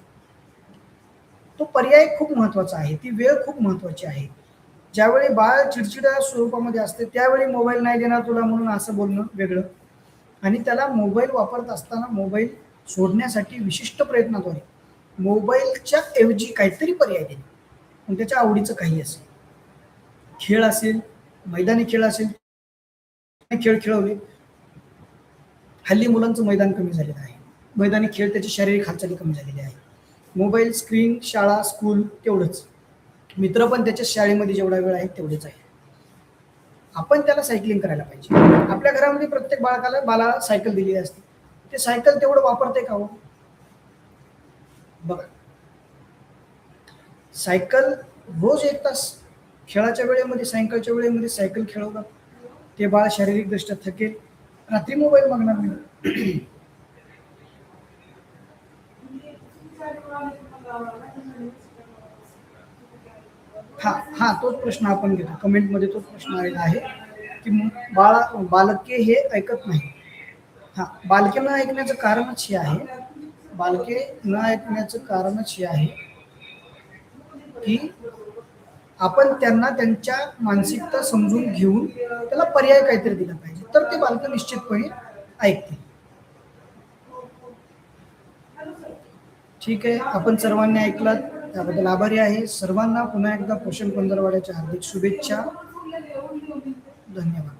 तो पर्याय खूप महत्वाचा आहे, ती वेळ खूप महत्वाची आहे. ज्यावेळी बाळ चिडचिड्या स्वरूपामध्ये असते त्यावेळी मोबाईल नाही देणार तुला म्हणून असं बोलणं वेगळं, आणि त्याला मोबाईल वापरत असताना मोबाईल सोडण्यासाठी विशिष्ट प्रयत्नाद्वारे मोबाईलच्या ऐवजी काहीतरी पर्याय देणे. पण त्याच्या आवडीचं काही असेल, खेळ असेल, मैदानी खेळ असेल, खेळ खेळवले, हल्ली मुलांचं मैदान कमी झालेलं आहे. मैदानी खेळ, त्याची शारीरिक हालचाली कमी झालेली आहे. मोबाईल, स्क्रीन, शाळा, स्कूल तेवढंच. मित्र पण त्याच्या शाळेमध्ये जेवढा वेळ आहे तेवढेच आहे. आपण त्याला सायकलिंग करायला पाहिजे. आपल्या घरामध्ये प्रत्येक बाळाला सायकल दिलेली असते. ते सायकल तेवढं वापरते का हो? बघा, सायकल रोज 1 तास खेळाच्या वेळेमध्ये, सायंकाळच्या वेळेमध्ये सायकल खेळवतात. ते बाळ शारीरिकदृष्ट्या थकेल, रात्री मोबाईल मागणार नाही. हा हा तोच प्रश्न आपण घेतो. कमेंटमध्ये तोच प्रश्न आलेला आहे की बालके हे ऐकत नाही. हा, बालके न ऐकण्याचं कारणच हे आहे, बालके न ऐकण्याचं कारणच हे आहे की आपण त्यांना त्यांच्या मानसिकता समजून घेऊन त्याला पर्याय काहीतरी दिला पाहिजे, तर ते बालकं निश्चितपणे ऐकतील. ठीक आहे, आपण सर्वांनी ऐकलं त्याबद्दल आभारी आहे. सर्वांना पुन्हा एकदा पोषण पंधरवड्याच्या हार्दिक शुभेच्छा. धन्यवाद.